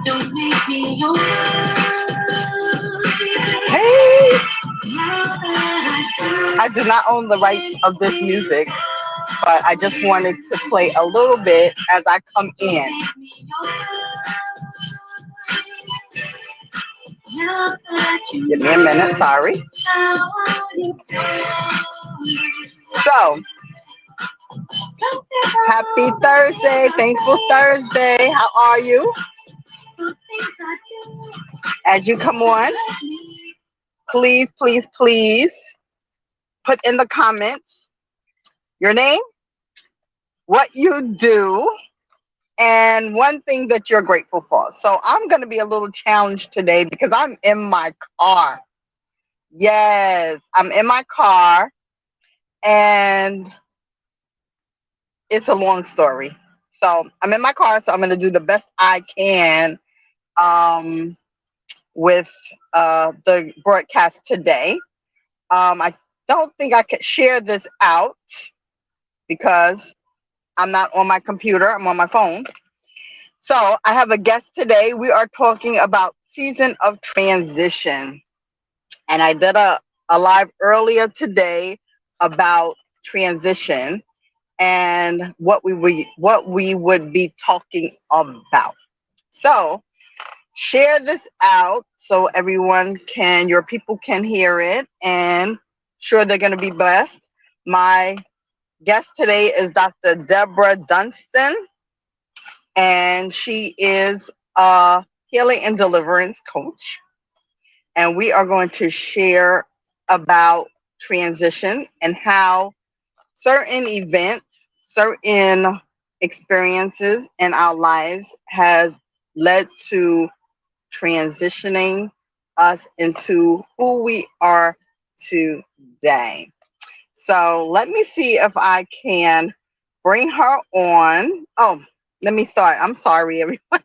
Hey, I do not own the rights of this music, but I just wanted to play a little bit as I come in. Give me a minute, sorry. So, happy Thursday, thankful Thursday. How are you? As you come on, please, please, please put in the comments your name, what you do, and one thing that you're grateful for. So I'm going to be a little challenged today because I'm in my car. Yes, I'm in my car, and it's a long story. So I'm in my car, so I'm going to do the best I can with the broadcast today. I don't think I could share this out because I'm not on my computer. I'm on my phone. So I have a guest today. We are talking about season of transition. And I did a live earlier today about transition and what we would be talking about. So share this out so your people can hear it, and sure they're going to be blessed. My guest today is Dr. Debra Dunston, and she is a healing and deliverance coach. And we are going to share about transition and how certain events, certain experiences in our lives has led to transitioning us into who we are today. So let me see if I can bring her on. Oh, let me start. I'm sorry, everyone.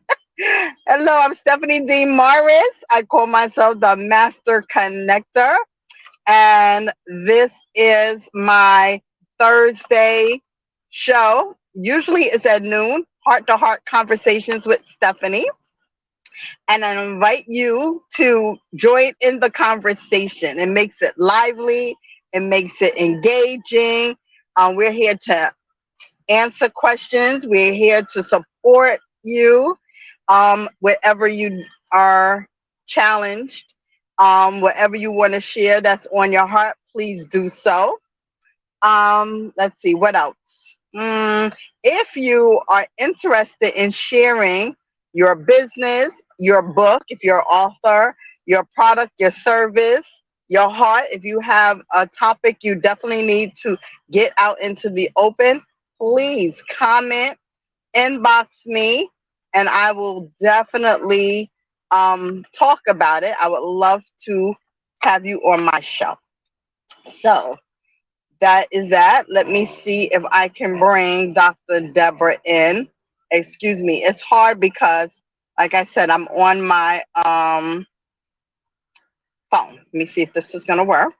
Hello, I'm Stephanie D. Morris. I call myself the Master Connector. And this is my Thursday show. Usually it's at noon, Heart to Heart Conversations with Stephanie. And I invite you to join in the conversation. It makes it lively. It makes it engaging. We're here to answer questions. We're here to support you wherever you are challenged. Whatever you want to share that's on your heart, please do so. Let's see, what else? If you are interested in sharing your business, your book, if you're an author, your product, your service, your heart, if you have a topic you definitely need to get out into the open, please comment, inbox me, and I will definitely talk about it. I would love to have you on my show. So that is that. Let me see if I can bring Dr. Debra in. Excuse me. It's hard because, like I said, I'm on my phone. Let me see if this is going to work.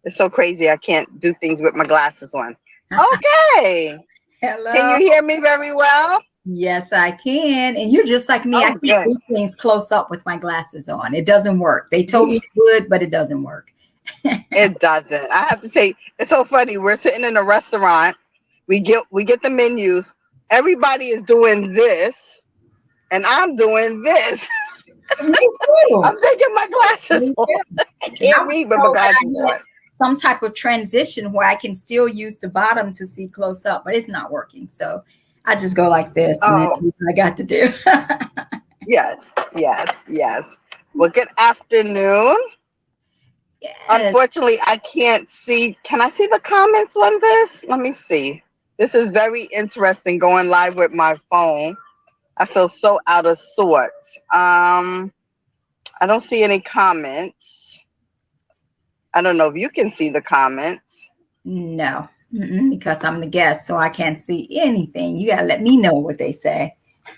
It's so crazy. I can't do things with my glasses on. Okay. Hello. Can you hear me very well? Yes, I can. And you're just like me. I can't do things close up with my glasses on. It doesn't work. They told me it would, but it doesn't work. It doesn't. I have to say, it's so funny. We're sitting in a restaurant. We get the menus. Everybody is doing this, and I'm doing this. Me too. I'm taking my glasses off. I can't read with my glasses on. Some type of transition where I can still use the bottom to see close up, but it's not working. So I just go like this, and that's what I got to do. Yes. Well, good afternoon. Yes. Unfortunately, I can't see. Can I see the comments on this? Let me see. This is very interesting going live with my phone. I feel so out of sorts. I don't see any comments. I don't know if you can see the comments. No, because I'm the guest, so I can't see anything. You gotta let me know what they say.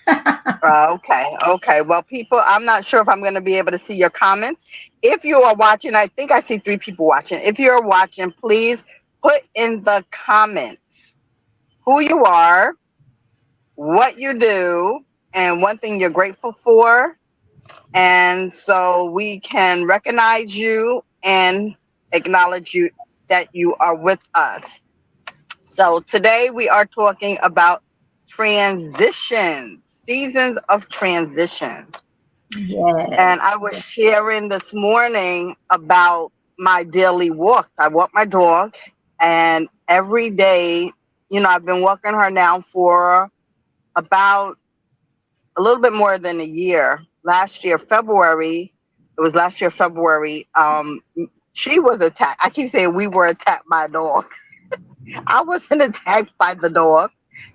Okay. Well, people, I'm not sure if I'm going to be able to see your comments. If you are watching, I think I see 3 people watching. If you're watching, please put in the comments who you are, what you do and one thing you're grateful for. And so we can recognize you and acknowledge you that you are with us. So today we are talking about transitions, seasons of transition. And Yes. I was sharing this morning about my daily walks. I walk my dog, and every day, I've been walking her now for about a little bit more than a year. Last year, February, she was attacked. I keep saying we were attacked by a dog. I wasn't attacked by the dog.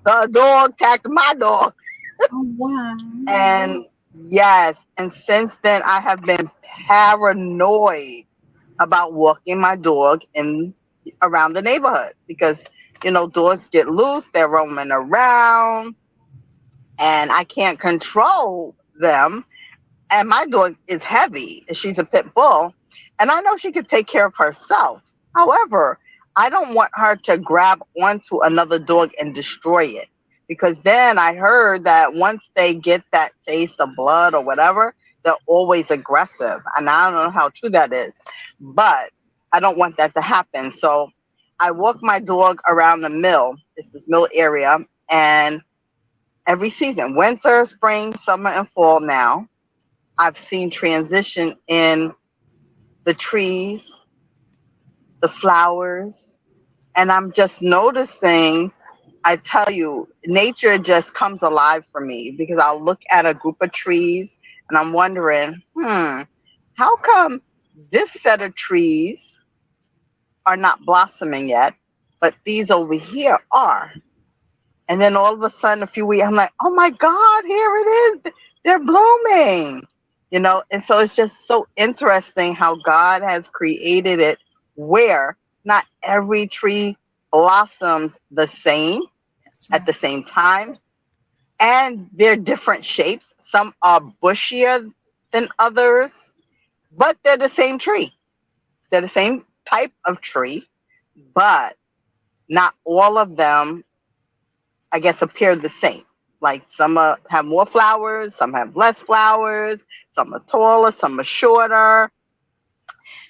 The dog attacked my dog. Oh, wow. And yes, and since then I have been paranoid about walking my dog in around the neighborhood because dogs get loose, they're roaming around, and I can't control them. And my dog is heavy. She's a pit bull, and I know she could take care of herself. However, I don't want her to grab onto another dog and destroy it. Because then I heard that once they get that taste of blood or whatever, they're always aggressive. And I don't know how true that is, but I don't want that to happen. So I walk my dog around the mill. It's this mill area. And every season, winter, spring, summer, and fall now, I've seen transition in the trees, the flowers, and I'm just noticing. I tell you, nature just comes alive for me because I'll look at a group of trees and I'm wondering, how come this set of trees are not blossoming yet, but these over here are? And then all of a sudden, a few weeks, I'm like, oh my God, here it is. They're blooming, And so it's just so interesting how God has created it where not every tree blossoms the same at the same time. And they're different shapes. Some are bushier than others, but they're the same tree. They're the same type of tree, but not all of them, I guess, appear the same. Like some have more flowers, some have less flowers, some are taller, some are shorter.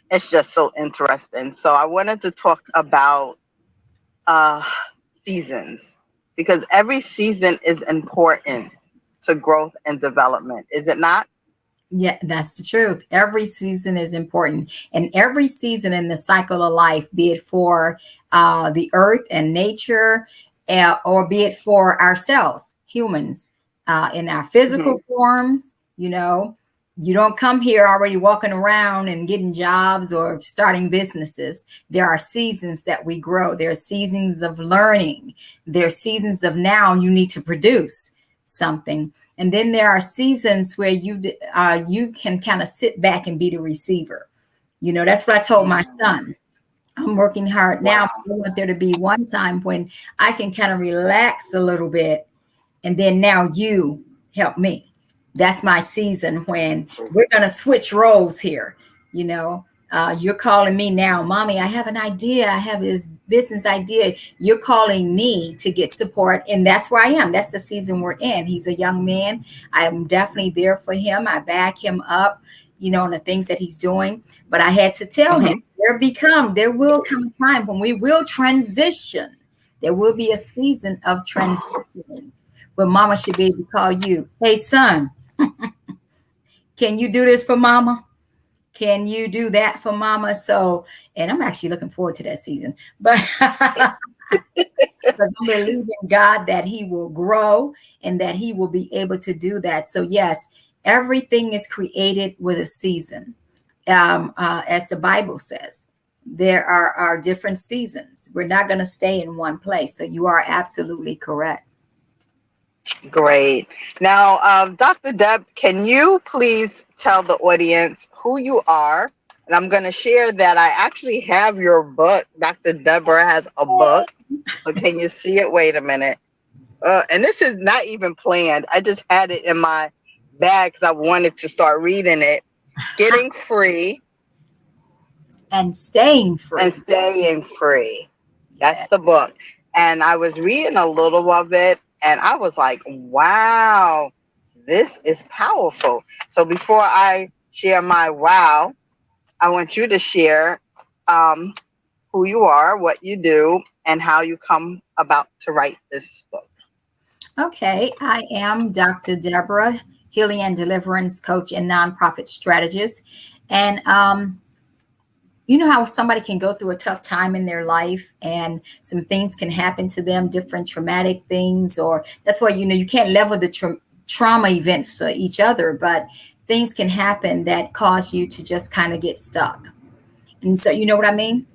It's just so interesting. So I wanted to talk about seasons because every season is important to growth and development. Is it not? Yeah, that's the truth. Every season is important, and every season in the cycle of life, be it for the earth and nature, or be it for ourselves, humans, in our physical forms. You don't come here already walking around and getting jobs or starting businesses. There are seasons that we grow. There are seasons of learning. There are seasons of now you need to produce something. And then there are seasons where you can kind of sit back and be the receiver. That's what I told my son. I'm working hard now. I want there to be one time when I can kind of relax a little bit. And then now you help me. That's my season when we're going to switch roles here. You're calling me now, Mommy, I have an idea. I have this business idea. You're calling me to get support. And that's where I am. That's the season we're in. He's a young man. I'm definitely there for him. I back him up, on the things that he's doing. But I had to tell him there will come a time when we will transition. There will be a season of transition. But Mama should be able to call you, hey, son, can you do this for Mama? Can you do that for Mama? So, and I'm actually looking forward to that season, but because I'm believing God that he will grow and that he will be able to do that. So yes, everything is created with a season. As the Bible says, there are different seasons. We're not going to stay in one place. So you are absolutely correct. Great. Now, Dr. Deb, can you please tell the audience who you are? And I'm going to share that I actually have your book. Dr. Deborah has a book. But can you see it? Wait a minute. And this is not even planned. I just had it in my bag because I wanted to start reading it. Getting Free. And Staying Free. And Staying Free. That's the book. And I was reading a little of it. And I was like, wow, this is powerful. So before I share my wow, I want you to share um, who you are, what you do, and how you come about to write this book. Okay, I am Dr. Deborah, healing and deliverance coach and nonprofit strategist. And you know how somebody can go through a tough time in their life and some things can happen to them, different traumatic things, or that's why, you can't level the trauma events for each other, but things can happen that cause you to just kind of get stuck. And so, you know what I mean?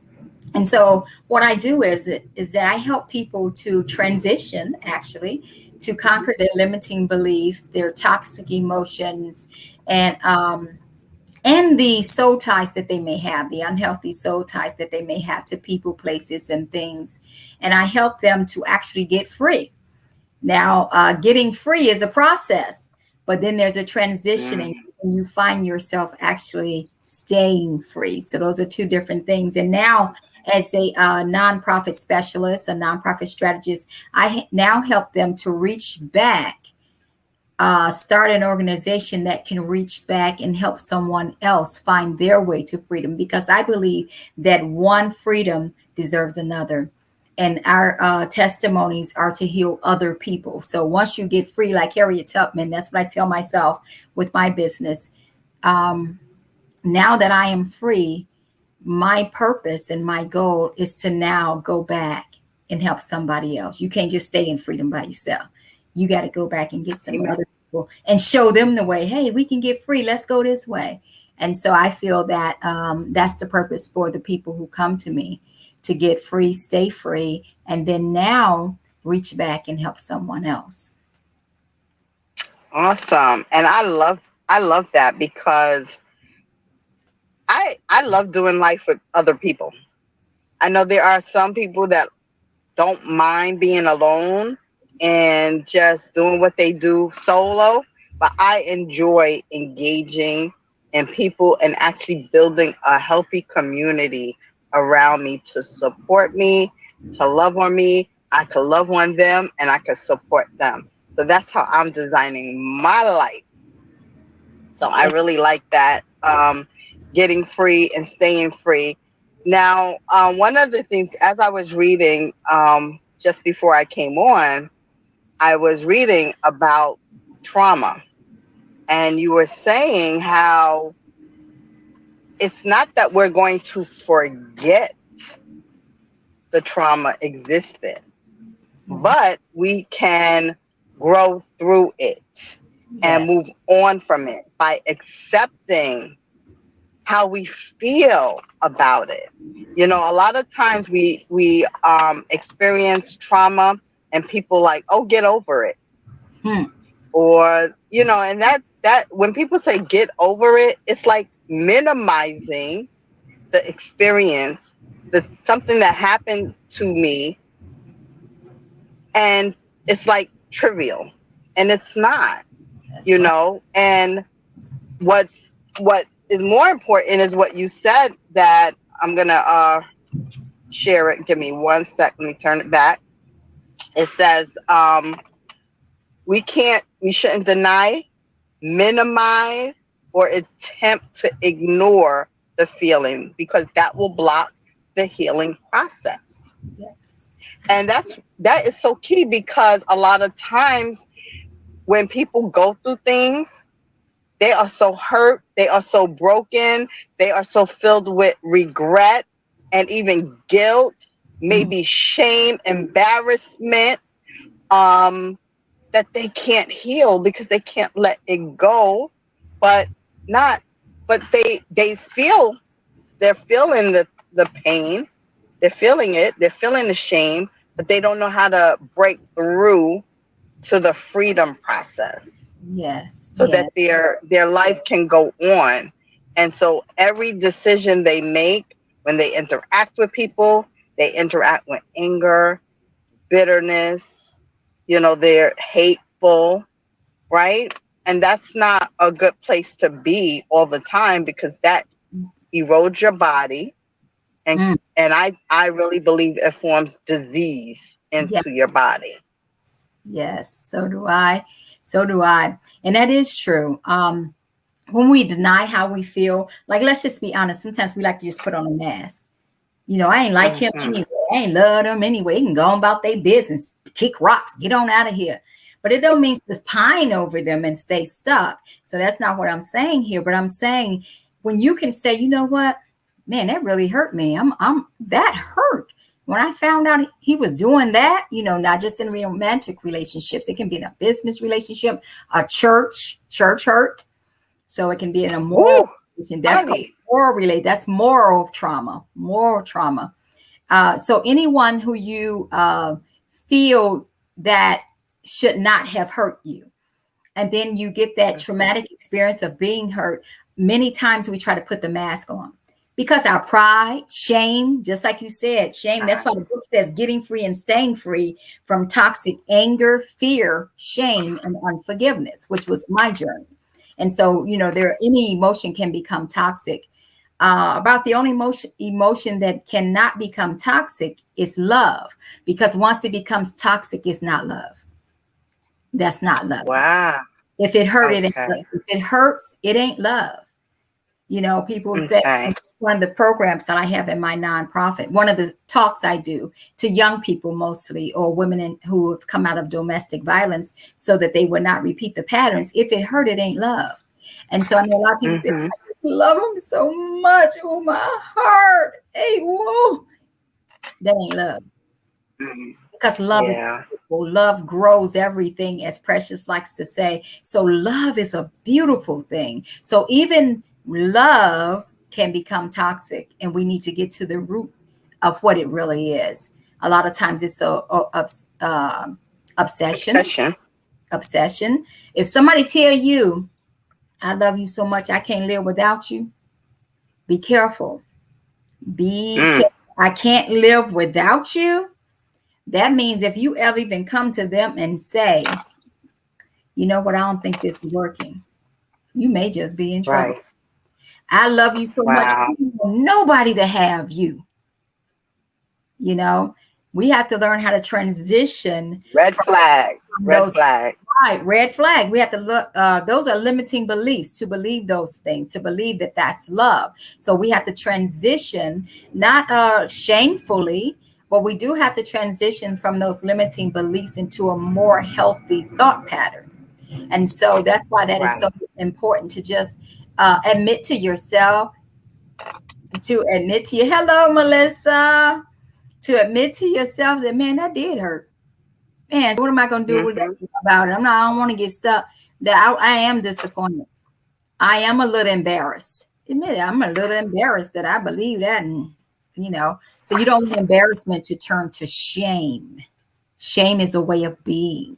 And so what I do is that I help people to transition, actually, to conquer their limiting belief, their toxic emotions, and the soul ties that they may have, the unhealthy soul ties that they may have to people, places, and things. And I help them to actually get free. Now, getting free is a process, but then there's a transitioning Mm, and you find yourself actually staying free. So those are two different things. And now, as a nonprofit specialist, a nonprofit strategist, I now help them to reach back, start an organization that can reach back and help someone else find their way to freedom. Because I believe that one freedom deserves another. And our testimonies are to heal other people. So once you get free, like Harriet Tubman, that's what I tell myself with my business. Um, Now that I am free, my purpose and my goal is to now go back and help somebody else. You can't just stay in freedom by yourself. You got to go back and get some amen. other people and show them the way. Hey, we can get free. Let's go this way. And so I feel that that's the purpose for the people who come to me, to get free, stay free, and then now reach back and help someone else. Awesome. And I love that because I love doing life with other people. I know there are some people that don't mind being alone and just doing what they do solo, but I enjoy engaging in people and actually building a healthy community around me to support me, to love on me. I could love on them and I could support them. So that's how I'm designing my life. So I really like that. Getting free and staying free. Now, one of the things, as I was reading just before I came on, I was reading about trauma. And you were saying how it's not that we're going to forget the trauma existed, Yeah. but we can grow through it and Yeah. move on from it by accepting how we feel about it. You know, a lot of times we experience trauma and people like, oh, get over it. Hmm. Or, and that when people say get over it, it's like minimizing the experience, the something that happened to me, and it's like trivial. And it's not, That's right. and what is more important is what you said, that I'm gonna share it. Give me one sec. Let me turn it back. It says we shouldn't deny, minimize, or attempt to ignore the feeling, because that will block the healing process. Yes. And that is so key, because a lot of times when people go through things, they are so hurt, they are so broken, they are so filled with regret and even guilt, Mhm. maybe shame, embarrassment, um, that they can't heal because they can't let it go. But not, but they feel, they're feeling the pain, they're feeling it, they're feeling the shame, but they don't know how to break through to the freedom process, Yes. so that Yes. their life can go on. And so every decision they make when they interact with people, they interact with anger, bitterness, they're hateful, right? And that's not a good place to be all the time, because that erodes your body, and Mm. and I really believe it forms disease into Yes. your body. Yes, so do I. So do I. And that is true. When we deny how we feel, like, let's just be honest, sometimes we like to just put on a mask. You know, I ain't like him Mm-hmm. anyway. I ain't love him anyway. He can go on about their business, kick rocks, get on out of here. But it don't mean to pine over them and stay stuck. So that's not what I'm saying here. But I'm saying when you can say, you know what, man, that really hurt me. I'm that hurt. When I found out he was doing that, you know, not just in romantic relationships, it can be in a business relationship, a church hurt. So it can be in a moral Woo, relation. That's called honey. moral relate. That's moral trauma. Moral trauma. So anyone who you feel that should not have hurt you, and then you get that Mm-hmm. traumatic experience of being hurt. Many times we try to put the mask on because our pride, shame, just like you said, shame. That's why the book says getting free and staying free from toxic anger, fear, shame, and unforgiveness, which was my journey. And so, you know, there any emotion can become toxic. About the only emotion that cannot become toxic is love, because once it becomes toxic, it's not love. That's not love. Wow. If it hurt, it ain't love. Okay. If it hurts, it ain't love. You know, people say Okay. one of the programs that I have in my nonprofit, one of the talks I do to young people mostly, or women who have come out of domestic violence, so that they would not repeat the patterns. If it hurt, it ain't love. And so I know a lot of people say, Mm-hmm. I just love him so much. Oh, my heart. Hey, whoa. That ain't love. Mm-hmm. Because love is Yeah. beautiful. Love grows everything, as Precious likes to say. So love is a beautiful thing. So even love can become toxic, and we need to get to the root of what it really is. A lot of times it's obsession. Obsession. Obsession. If somebody tell you, I love you so much, I can't live without you, be careful. Be Mm. careful. I can't live without you. That means if you ever even come to them and say, you know what, I don't think this is working, you may just be in trouble. Right. I love you so much, I Wow. don't want nobody to have you. You know, we have to learn how to transition Red flag. from Red those. flag. Right, red flag. We have to look. Those are limiting beliefs, to believe those things, to believe that that's love. So we have to transition, not shamefully, but we do have to transition from those limiting beliefs into a more healthy thought pattern. And so that's why that is Right. so important to just admit to yourself, to admit to you. Hello, Melissa. To admit to yourself that, man, that did hurt. Man, so what am I going to do with Mm-hmm. about it? I don't want to get stuck. That I am disappointed. I am a little embarrassed. Admit it, I'm a little embarrassed that I believe that, and you know, so you don't want embarrassment to turn to shame. Shame is a way of being.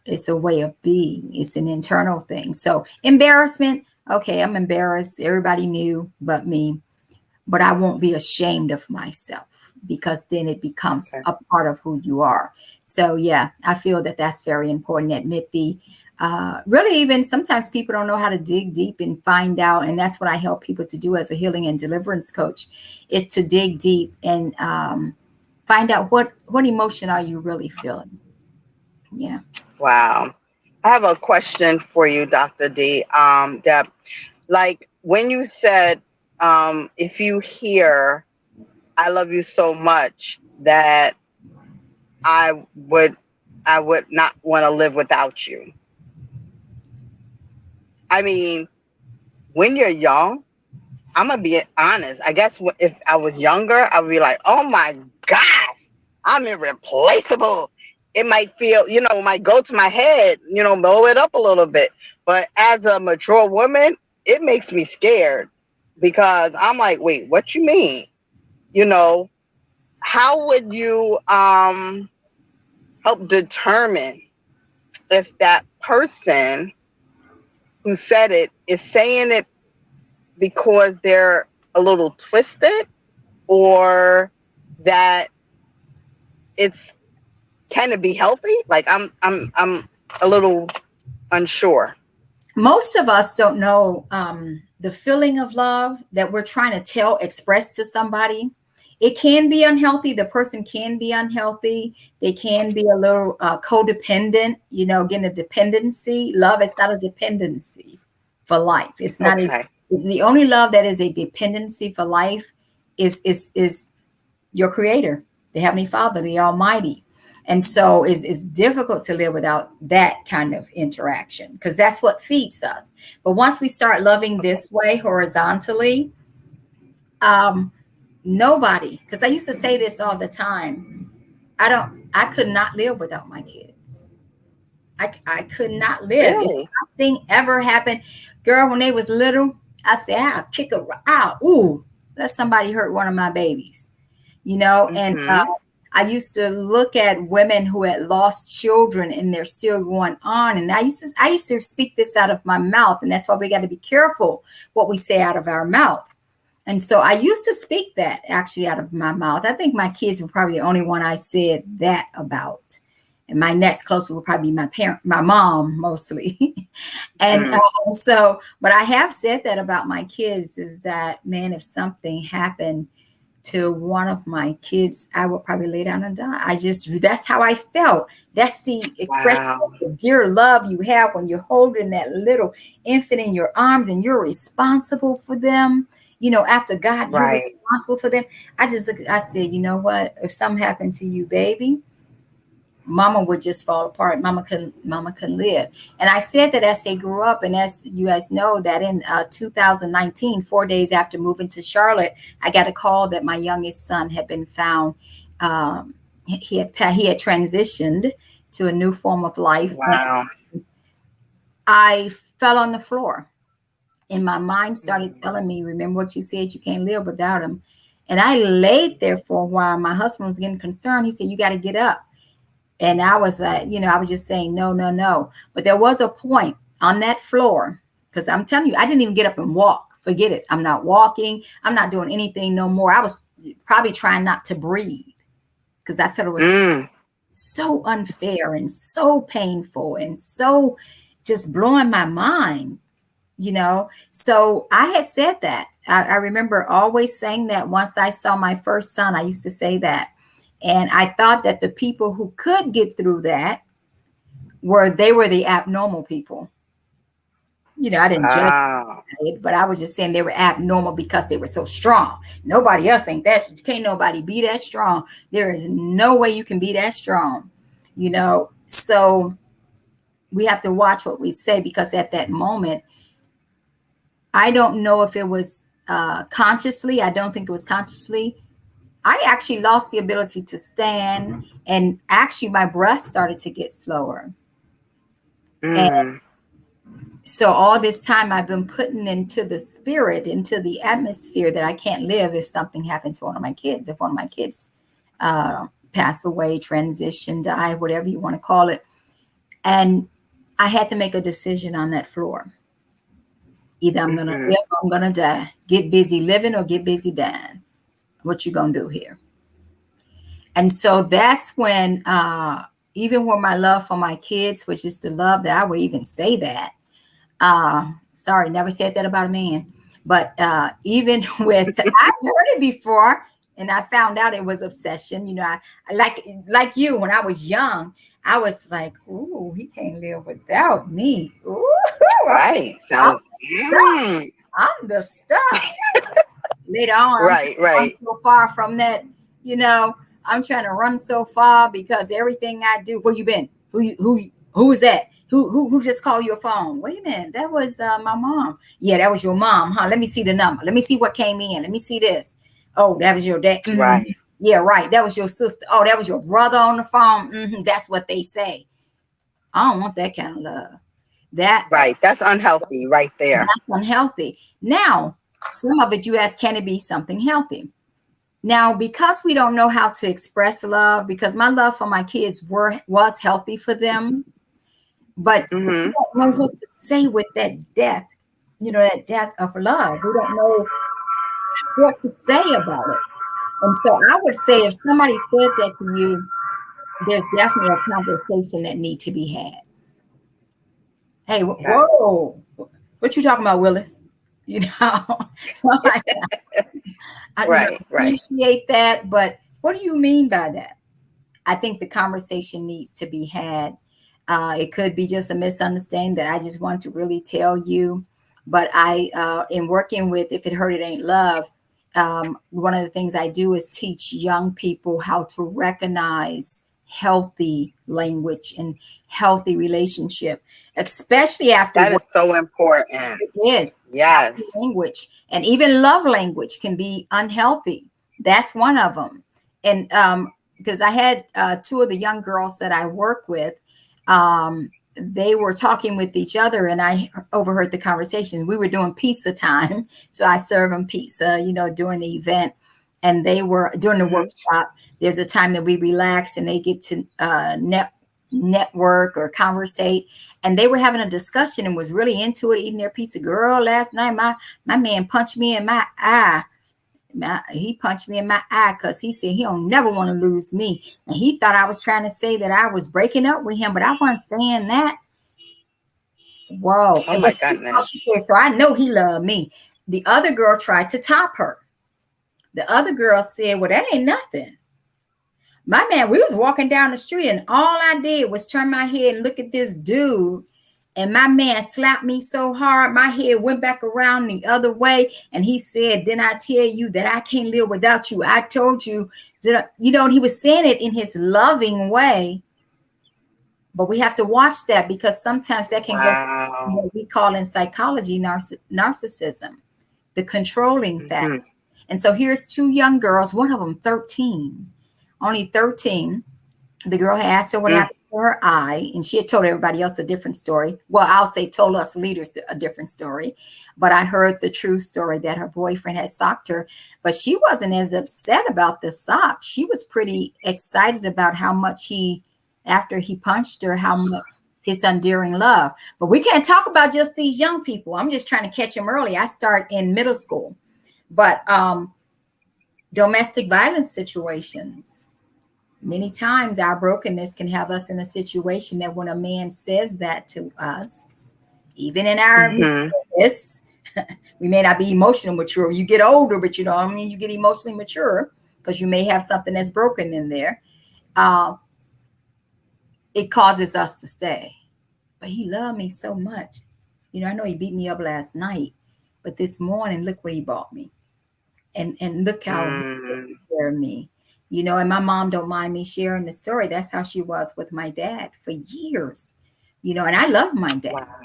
It's a way of being. It's an internal thing. So embarrassment, okay, I'm embarrassed. Everybody knew but me, but I won't be ashamed of myself, because then it becomes Okay. a part of who you are. So yeah, I feel that that's very important. Admit the really, even sometimes people don't know how to dig deep and find out, and that's what I help people to do as a healing and deliverance coach, is to dig deep and find out what emotion are you really feeling. Yeah. Wow. I have a question for you, Dr. D. Deb, like when you said, if you hear, I love you so much that I would, I would not want to live without you. I mean, when you're young, I'm gonna be honest. I guess if I was younger, I would be like, "Oh my gosh, I'm irreplaceable." It might feel, might go to my head, blow it up a little bit. But as a mature woman, it makes me scared because I'm like, "Wait, what you mean?" You know, how would you help determine if that person who said it is saying it because they're a little twisted, or that it's can it be healthy? Like I'm a little unsure. Most of us don't know the feeling of love that we're trying to express to somebody. it can be unhealthy. The person can be unhealthy. They can be a little codependent, getting a dependency. Love is not a dependency for life. It's not Okay. the only love that is a dependency for life is your creator, the Heavenly Father, the Almighty. And so it's difficult to live without that kind of interaction, because that's what feeds us. But once we start loving this way horizontally, nobody, because I used to say this all the time, I could not live without my kids. I could not live. If Really? something ever happened, girl, when they was little, I said, I'll kick her out. Ooh, let somebody hurt one of my babies, and Mm-hmm. I used to look at women who had lost children and they're still going on. And I used to speak this out of my mouth. And that's why we got to be careful what we say out of our mouth. And so I used to speak that actually out of my mouth. I think my kids were probably the only one I said that about. And my next closest would probably be my mom mostly. And but I have said that about my kids, is that, man, if something happened to one of my kids, I would probably lay down and die. That's how I felt. That's the expression Wow. of the dear love you have when you're holding that little infant in your arms and you're responsible for them. After God, you're Right. responsible for them. I said, you know what? If something happened to you, baby, mama would just fall apart. Mama couldn't live. And I said that as they grew up, and as you guys know, that in 2019, 4 days after moving to Charlotte, I got a call that my youngest son had been found. He had transitioned to a new form of life. Wow. And I fell on the floor, and my mind started Mm. telling me, remember what you said, you can't live without him. And I laid there for a while. My husband was getting concerned. He said, you got to get up. And I was like, I was just saying, no, no, no. But there was a point on that floor, because I'm telling you, I didn't even get up and walk. Forget it. I'm not walking. I'm not doing anything no more. I was probably trying not to breathe, because I felt it was so unfair and so painful and so just blowing my mind, So I had said that. I remember always saying that. Once I saw my first son, I used to say that. And I thought that the people who could get through that were the abnormal people. I didn't judge Wow. it, but I was just saying they were abnormal because they were so strong. Nobody else ain't that. Can't nobody be that strong. There is no way you can be that strong, So we have to watch what we say, because at that moment, I don't know if it was consciously. I don't think it was consciously. I actually lost the ability to stand, and actually my breath started to get slower. And Mm. so all this time I've been putting into the spirit, into the atmosphere, that I can't live if something happened to one of my kids. If one of my kids pass away, transition, die, whatever you want to call it. And I had to make a decision on that floor. Either I'm going to Mm-hmm. live or I'm going to die. Get busy living or get busy dying. What you going to do here? And so that's when, even with my love for my kids, which is the love that I would even say that, sorry, never said that about a man, but even with, I've heard it before, and I found out it was obsession. I like you, when I was young, I was like, ooh, he can't live without me. Ooh, Right. I'm Sounds. the stuff. I'm the stuff. Later on, I'm trying Right. to run Right. so far from that, I'm trying to run so far, because everything I do, where you been? Who is that? Who just called your phone? Wait a minute, that was my mom. Yeah, that was your mom, huh? Let me see the number. Let me see what came in. Let me see this. Oh, that was your dad. Right. Yeah, right. That was your sister. Oh, that was your brother on the phone. That's what they say. I don't want that kind of love. That Right. That's unhealthy right there. That's unhealthy. Now, some of it, you ask, can it be something healthy? Now, because we don't know how to express love, because my love for my kids was healthy for them, but we Mm-hmm. don't know what to say with that death, that death of love. We don't know what to say about it. And so I would say, if somebody said that to you, there's definitely a conversation that need to be had. Hey, Okay. whoa, what you talking about, Willis? So like that. Right, right. appreciate that. But what do you mean by that? I think the conversation needs to be had. It could be just a misunderstanding that I just want to really tell you. But in working with If It Hurt, It Ain't Love, one of the things I do is teach young people how to recognize healthy language and healthy relationship, especially after That what is so important. it is. Healthy Yes. language and even love language can be unhealthy. That's one of them. And because I had two of the young girls that I work with, they were talking with each other, and I overheard the conversation. We were doing pizza time, so I serve them pizza, during the event, and they were during the Hmm. workshop. There's a time that we relax, and they get to network or conversate, and they were having a discussion and was really into it, eating their pizza. Girl, last night my man punched me in my eye. He punched me in my eye because he said he don't never want to lose me. And he thought I was trying to say that I was breaking up with him, but I wasn't saying that. Whoa. Oh And my but goodness. she said, so I know he loved me. The other girl tried to top her. The other girl said, well, that ain't nothing. My man, we was walking down the street, and all I did was turn my head and look at this dude. And my man slapped me so hard, my head went back around the other way. And he said, didn't I tell you that I can't live without you? I told you, and he was saying it in his loving way. But we have to watch that, because sometimes that can go Wow. what we call in psychology narcissism, the controlling factor. Hmm. And so here's two young girls, one of them 13, only 13. The girl had asked her what happened to her eye, and she had told everybody else a different story. Well, I'll say told us leaders a different story, but I heard the true story that her boyfriend had socked her. But she wasn't as upset about the sock. She was pretty excited about how much after he punched her, how much his endearing love. But we can't talk about just these young people. I'm just trying to catch them early. I start in middle school. But domestic violence situations, many times our brokenness can have us in a situation that when a man says that to us, even in our Hmm. maturity, we may not be emotionally mature. You get older, but you get emotionally mature because you may have something that's broken in there. It causes us to stay. But he loved me so much. I know he beat me up last night, but this morning, look what he bought me. And look how he took Mm. care of me. And my mom don't mind me sharing the story. That's how she was with my dad for years. And I love my dad. Wow.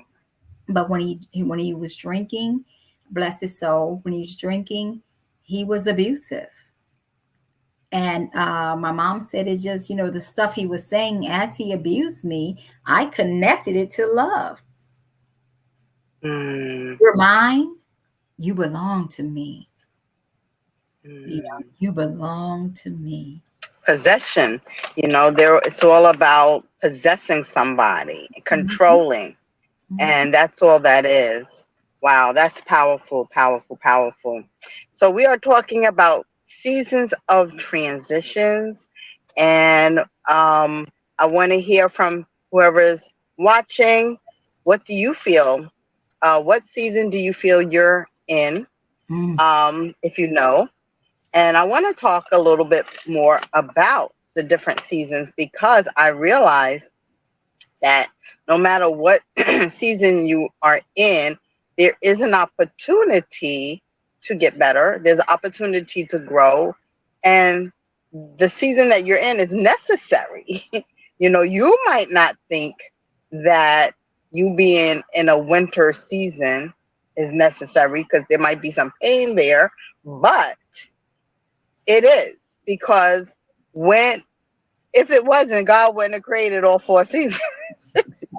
But when he was drinking, bless his soul, when he was drinking, he was abusive. And my mom said it's just, the stuff he was saying as he abused me, I connected it to love. Mm. You're mine. You belong to me. Mm. You belong to me. Possession. There it's all about possessing somebody, Mhm, controlling, mhm. and that's all that is. Wow, that's powerful, powerful, powerful. So we are talking about seasons of transitions, and I want to hear from whoever is watching. What do you feel? What season do you feel you're in? Mm, If you know. And I want to talk a little bit more about the different seasons, because I realize that no matter what season you are in, there is an opportunity to get better. There's an opportunity to grow. And the season that you're in is necessary. You might not think that you being in a winter season is necessary because there might be some pain there, but it is, because when if it wasn't, God wouldn't have created all four seasons,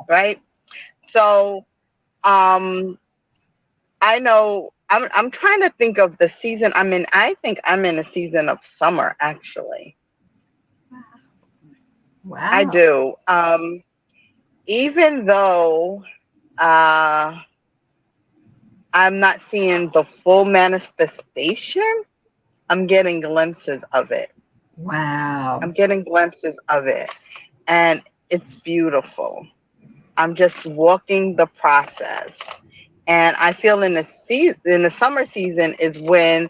right? So, I know I'm trying to think of the season I'm in. I think I'm in a season of summer, actually. I wow. do. Even though uh, I'm not seeing the full manifestation, I'm getting glimpses of it. Wow. I'm getting glimpses of it, and it's beautiful. I'm just walking the process. And I feel in the summer season is when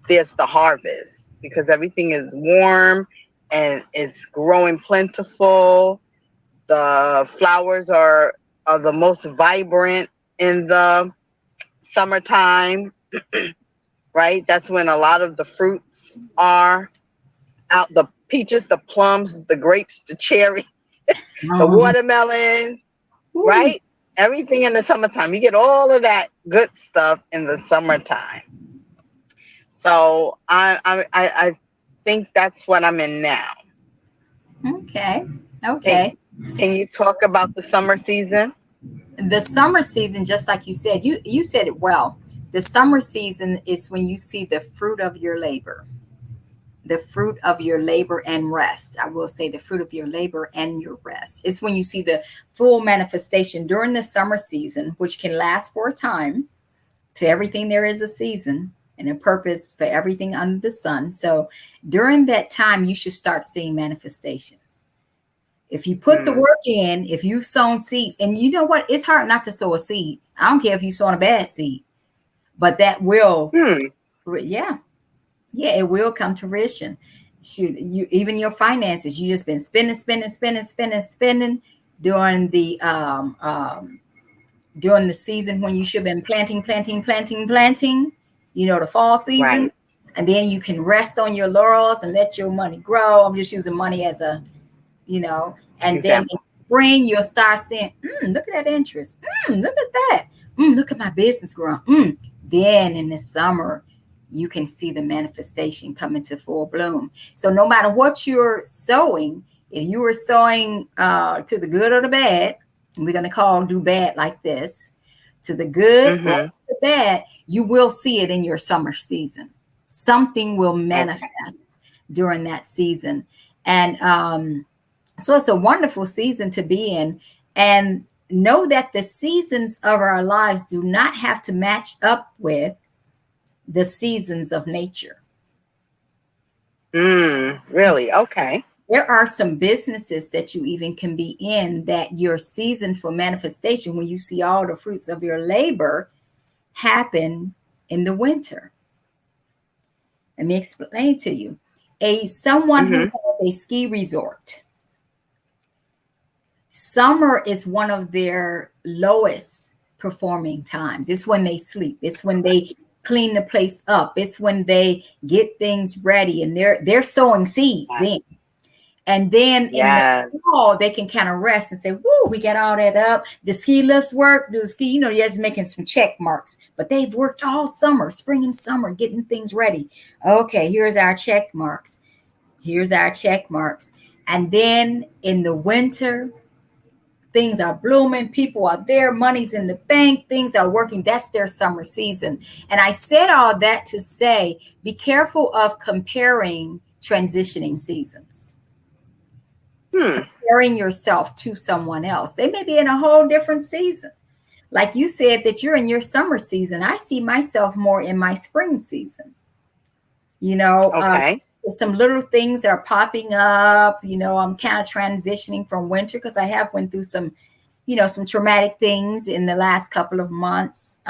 there's the harvest because everything is warm and it's growing plentiful. The flowers are the most vibrant in the summertime, right? That's when a lot of the fruits are out, the peaches, the plums, the grapes, the cherries, the Um, watermelons, ooh, right? Everything in the summertime. You get all of that good stuff in the summertime. So I think that's what I'm in now. okay. Can, Okay. can you talk about the summer season? The summer season, just like you said, you said it well. The summer season is when you see the fruit of your labor, the fruit of your labor and rest. I will say the fruit of your labor and your rest. It's when you see the full manifestation during the summer season, which can last for a time. To everything, there is a season and a purpose for everything under the sun. So during that time, you should start seeing manifestations. If you put the Hmm. work in, if you've sown seeds, and you know what, it's hard not to sow a seed. I don't care if you sown a bad seed, but that will, Hmm. yeah, yeah, it will come to fruition. Shoot, you even your finances, you just been spending during during the season when you should have been planting, the fall season. Right. And then you can rest on your laurels and let your money grow. I'm just using money as a, and then in Example. spring, you'll start seeing, look at that interest. Look at that. Look at my business growing. Then in the summer, you can see the manifestation come into full bloom. So no matter what you're sowing, if you are sowing to the good or the bad, and we're going to do bad like this, to the good or Mm-hmm. the bad, you will see it in your summer season. Something will Okay. manifest during that season. And so it's a wonderful season to be in. And know that the seasons of our lives do not have to match up with the seasons of nature. Really? Okay. There are some businesses that you even can be in that your season for manifestation, when you see all the fruits of your labor, happen in the winter. Let me explain to you. Someone who Mm-hmm. has a ski resort, summer is one of their lowest performing times. It's when they sleep. It's when they clean the place up. It's when they get things ready, and they're sowing seeds then. And then in the Yes. fall, they can kind of rest and say, "Woo, we got all that up. The ski lifts work. Do the ski, you're just making some check marks, but they've worked all summer, spring and summer, getting things ready. Okay, here's our check marks. Here's our check marks. And then in the winter, things are blooming, people are there, money's in the bank, things are working. That's their summer season. And I said all that to say, be careful of comparing transitioning seasons, Hmm. comparing yourself to someone else. They may be in a whole different season. Like you said, that you're in your summer season. I see myself more in my spring season. you know um, Okay. some little things are popping up. I'm kind of transitioning from winter because I have went through some traumatic things in the last couple of months,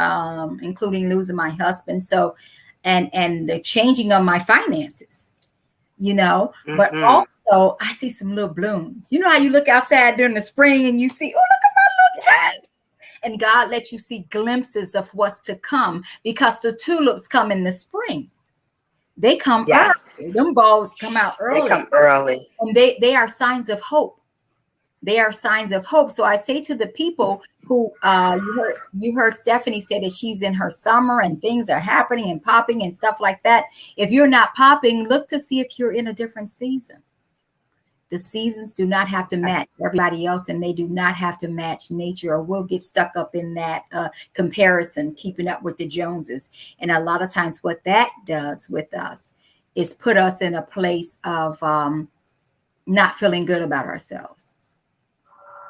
including losing my husband. So, and the changing of my finances, but Mm-hmm. also I see some little blooms. You know how you look outside during the spring and you see, oh, look at my little Yes. tulip. And God lets you see glimpses of what's to come, because the tulips come in the spring. They come early. Yes. Them bulbs come out They early. come early. And they are signs of hope. They are signs of hope. So I say to the people who you heard Stephanie say that she's in her summer and things are happening and popping and stuff like that. If you're not popping, look to see if you're in a different season. The seasons do not have to match everybody else, and they do not have to match nature, or we'll get stuck up in that comparison, keeping up with the Joneses. And a lot of times, what that does with us is put us in a place of not feeling good about ourselves,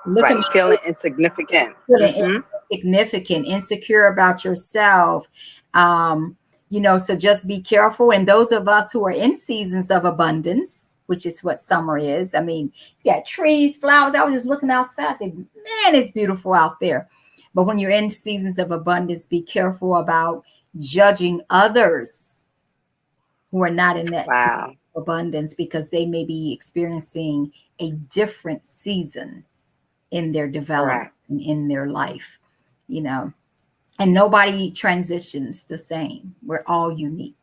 looking Right. Feeling insignificant. feeling Mm-hmm. insignificant, insecure about yourself. So just be careful. And those of us who are in seasons of abundance, which is what summer is. I mean, you got trees, flowers. I was just looking outside. I said, man, it's beautiful out there. But when you're in seasons of abundance, be careful about judging others who are not in that Wow. abundance because they may be experiencing a different season in their development, Correct. in their life, you know, and nobody transitions the same. We're all unique.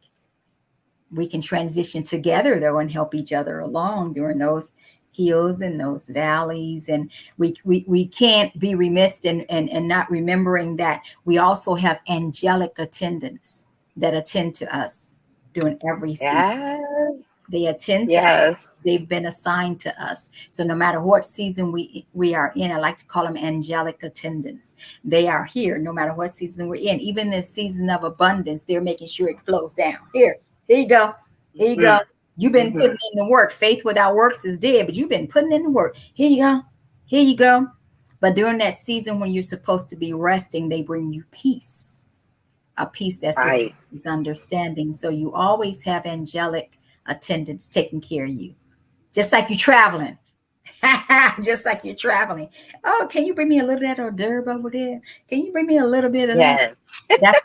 We can transition together though and help each other along during those hills and those valleys. And we can't be remiss and not remembering that we also have angelic attendants that attend to us during every season. Yes. They attend to us. Yes. They've been assigned to us. So no matter what season we are in, I like to call them angelic attendants. They are here no matter what season we're in. Even this season of abundance, they're making sure it flows down. Here you go. Here you go. Mm-hmm. You've been Mm-hmm. putting in the work. Faith without works is dead, but you've been putting in the work. Here you go. Here you go. But during that season when you're supposed to be resting, they bring you peace, a peace that Right. surpasses understanding. So you always have angelic attendants taking care of you, just like you're traveling. Just like you're traveling. Oh, can you bring me a little of that hors d'oeuvre over there? Can you bring me a little bit of that? Yes. That's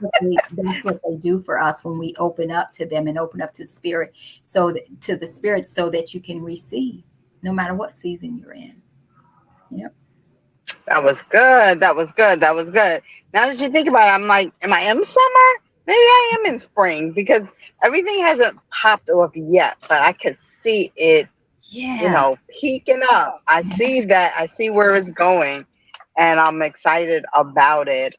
what they do for us when we open up to them and open up to spirit, to the spirit, so that you can receive, no matter what season you're in. Yep. That was good. That was good. That was good. Now that you think about it, I'm like, am I in summer? Maybe I am in spring because everything hasn't popped off yet, but I could see it, Yeah. peeking up. I see that. I see where it's going, and I'm excited about it.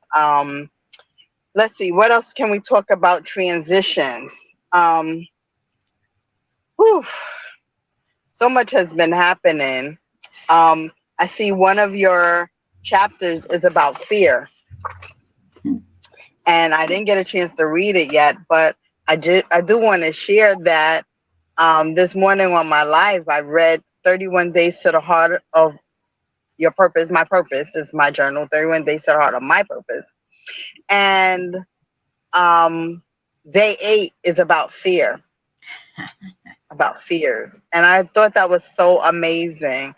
Let's see. What else can we talk about transitions? Whew, so much has been happening. I see one of your chapters is about fear. And I didn't get a chance to read it yet, but I do want to share that this morning on my live, I read 31 Days to the Heart of Your Purpose. My Purpose is my journal, 31 Days to the Heart of My Purpose. And day 8 is about fear, about fears. And I thought that was so amazing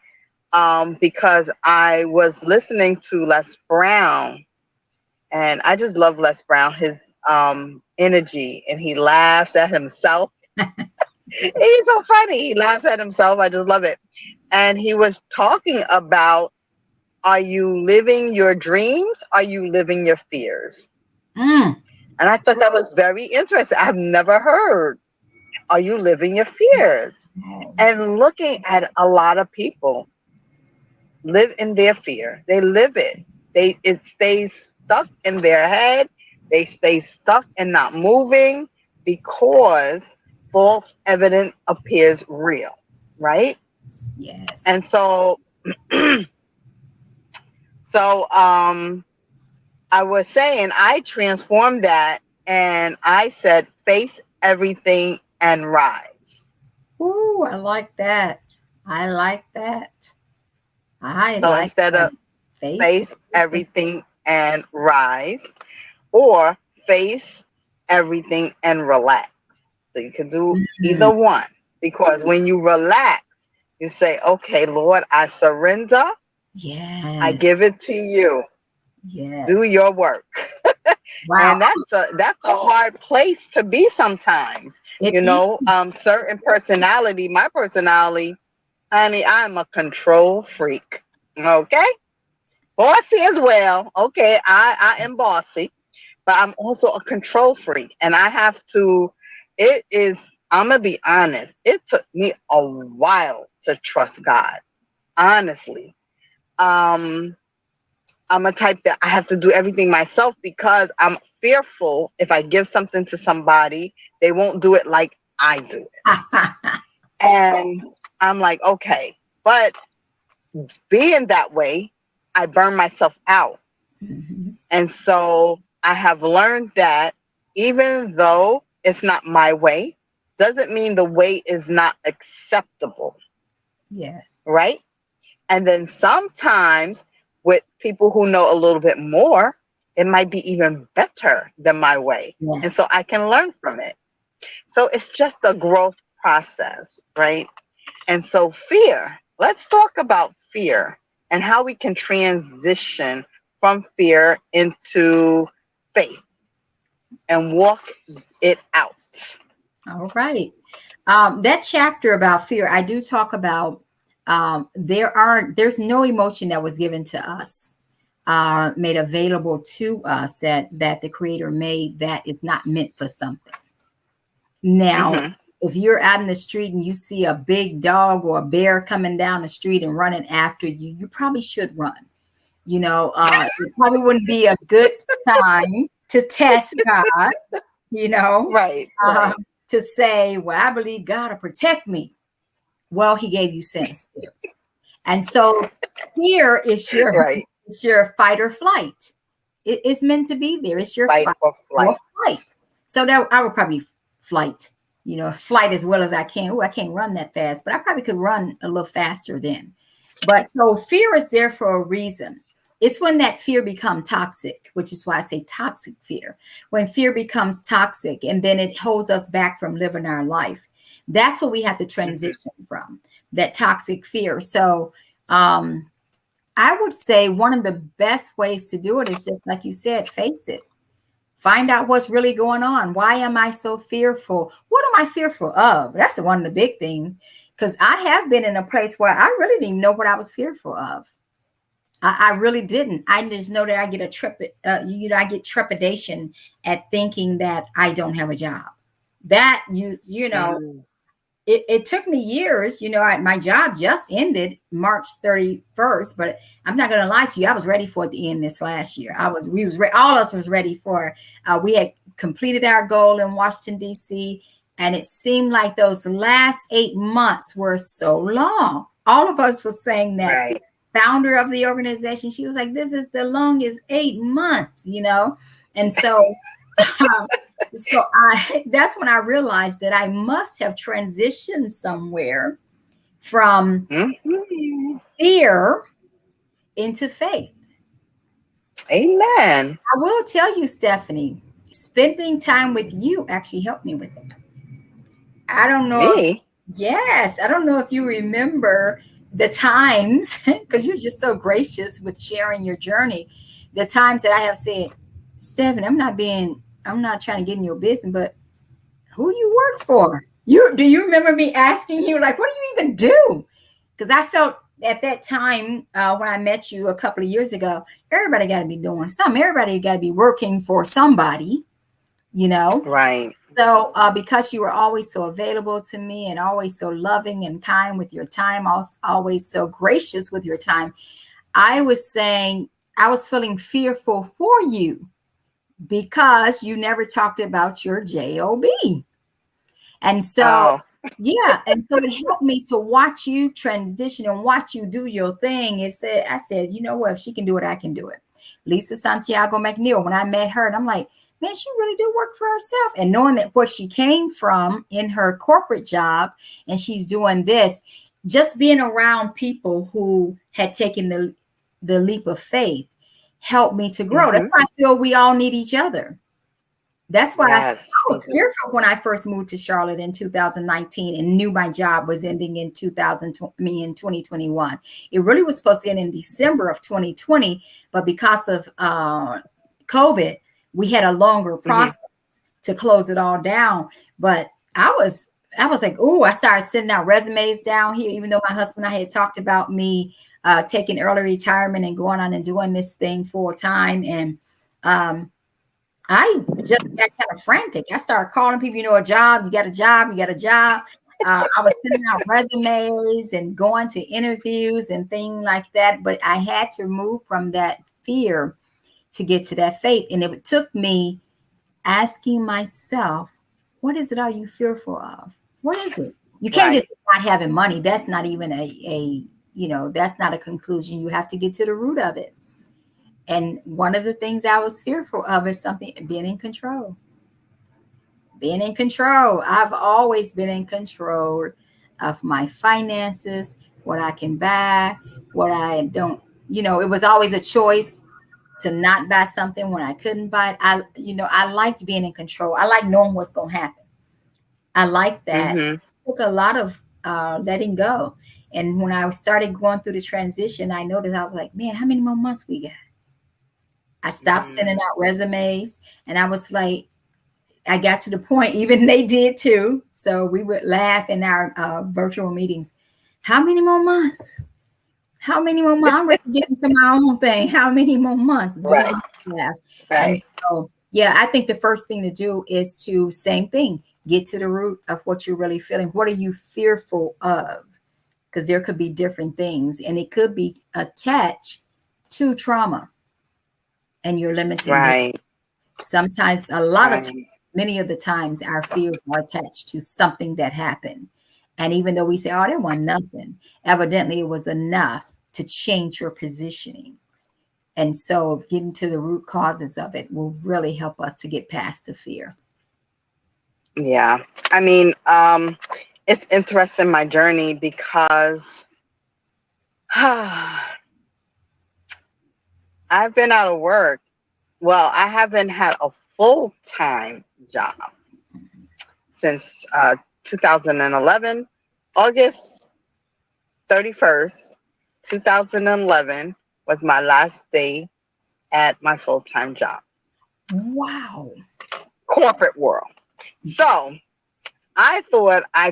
because I was listening to Les Brown. And I just love Les Brown, his energy, and he laughs at himself. He's so funny. He laughs at himself. I just love it. And he was talking about, are you living your dreams? Are you living your fears? Mm. And I thought that was very interesting. I've never heard, are you living your fears? And looking at a lot of people live in their fear. They live it. It stays stuck in their head. They stay stuck and not moving because false evidence appears real, right? Yes. And so I was saying I transformed that and I said face everything and rise. Ooh, I like that. I like that. I So like instead that. of face everything and rise, or face everything and relax. So you can do either one, because when you relax, you say, okay, Lord, I surrender. Yeah. I give it to you. Yes. Do your work. Wow. And that's a hard place to be sometimes. Certain personality, my personality, honey, I'm a control freak. Okay? Bossy as well. Okay, I am bossy, but I'm also a control freak. And I have to, I'm going to be honest, it took me a while to trust God. Honestly. I'm a type that I have to do everything myself because I'm fearful if I give something to somebody, they won't do it like I do it. And I'm like, okay, but being that way, I burn myself out. Mm-hmm. And so I have learned that even though it's not my way, doesn't mean the way is not acceptable. Yes. Right? And then sometimes with people who know a little bit more, it might be even better than my way. Yes. And so I can learn from it. So it's just a growth process, right? And so fear, let's talk about fear and how we can transition from fear into faith and walk it out. All right. That chapter about fear, I do talk about there's no emotion that was given to us, made available to us that the creator made that is not meant for something. Now, Mm-hmm. if you're out in the street and you see a big dog or a bear coming down the street and running after you, you probably should run. It probably wouldn't be a good time to test God, you know, Right, uh, right, to say, well, I believe God will protect me. Well, he gave you sense too. And so fear is your right. it's your fight or flight. It's meant to be there. It's your Fight fight or or flight. flight. So that I would probably flight, flight as well as I can. Oh, I can't run that fast, but I probably could run a little faster then. But so fear is there for a reason. It's when that fear becomes toxic, which is why I say toxic fear. When fear becomes toxic and then it holds us back from living our life. That's what we have to Mm-hmm. transition from, that toxic fear. So I would say one of the best ways to do it is just like you said, face it. Find out what's really going on. Why am I so fearful? What am I fearful of? That's one of the big things. Because I have been in a place where I really didn't even know what I was fearful of. I really didn't. I just know that I get I get trepidation at thinking that I don't have a job. That Mm. it took me years. My job just ended March 31st, but I'm not going to lie to you. I was ready for it to end this last year. All of us was ready for, we had completed our goal in Washington, D.C., and it seemed like those last 8 months were so long. All of us was saying that. Right. Founder of the organization, she was like, this is the longest 8 months, and so that's when I realized that I must have transitioned somewhere from Mm-hmm. fear into faith. Amen. I will tell you, Stephanie, spending time with you actually helped me with it. I don't know if, Me? yes, I don't know if you remember the times, because you're just so gracious with sharing your journey. The times that I have said, Stephanie, I'm not trying to get in your business, but who you work for? Do you remember me asking you, like, what do you even do? Because I felt at that time, when I met you a couple of years ago, everybody got to be doing something. Everybody got to be working for somebody, you know. Right. So because you were always so available to me and always so loving and kind with your time, always so gracious with your time, I was saying I was feeling fearful for you because you never talked about your job. And so, Oh, yeah, and so it helped me to watch you transition and watch you do your thing. I said, you know what? If she can do it, I can do it. Lisa Santiago McNeil, when I met her, and I'm like, man, she really do work for herself. And knowing that what she came from in her corporate job, and she's doing this, just being around people who had taken the leap of faith helped me to grow. That's mm-hmm. why I feel we all need each other. That's why I Yes, we was do. fearful when I first moved to Charlotte in 2019 and knew my job was ending in 2021. It really was supposed to end in December of 2020, but because of COVID, we had a longer Mm-hmm. process to close it all down. But I was like, oh, I started sending out resumes down here, even though my husband and I had talked about me taking early retirement and going on and doing this thing full time. And I just got kind of frantic. I started calling people, a job, you got a job, you got a job. I was sending out resumes and going to interviews and things like that. But I had to move from that fear to get to that faith. And it took me asking myself, what is it are you fearful of? What is it? You can't just Right. not having money. That's not even that's not a conclusion. You have to get to the root of it. And one of the things I was fearful of is something being in control. Being in control. I've always been in control of my finances, what I can buy, what I don't. It was always a choice to not buy something when I couldn't buy it. I liked being in control. I like knowing what's going to happen. I like that. Mm-hmm. It took a lot of letting go. And when I started going through the transition, I noticed I was like, man, how many more months we got? I stopped sending Mm. out resumes, and I was like, I got to the point, even they did too. So we would laugh in our virtual meetings. How many more months? How many more months? I'm ready to get into my own thing. How many more months do Right. I have? And Right. so, yeah, I think the first thing to do is to, same thing, get to the root of what you're really feeling. What are you fearful of? Because there could be different things, and it could be attached to trauma and your limiting beliefs. Right. Sometimes, a lot of times, Right. many of the times, our fears are attached to something that happened. And even though we say, oh, that wasn't nothing, evidently it was enough to change your positioning. And so getting to the root causes of it will really help us to get past the fear. Yeah. I mean, it's interesting my journey because I've been out of work. Well, I haven't had a full-time job since 2011, August 31st, 2011 was my last day at my full-time job. Wow. Corporate world. So I thought I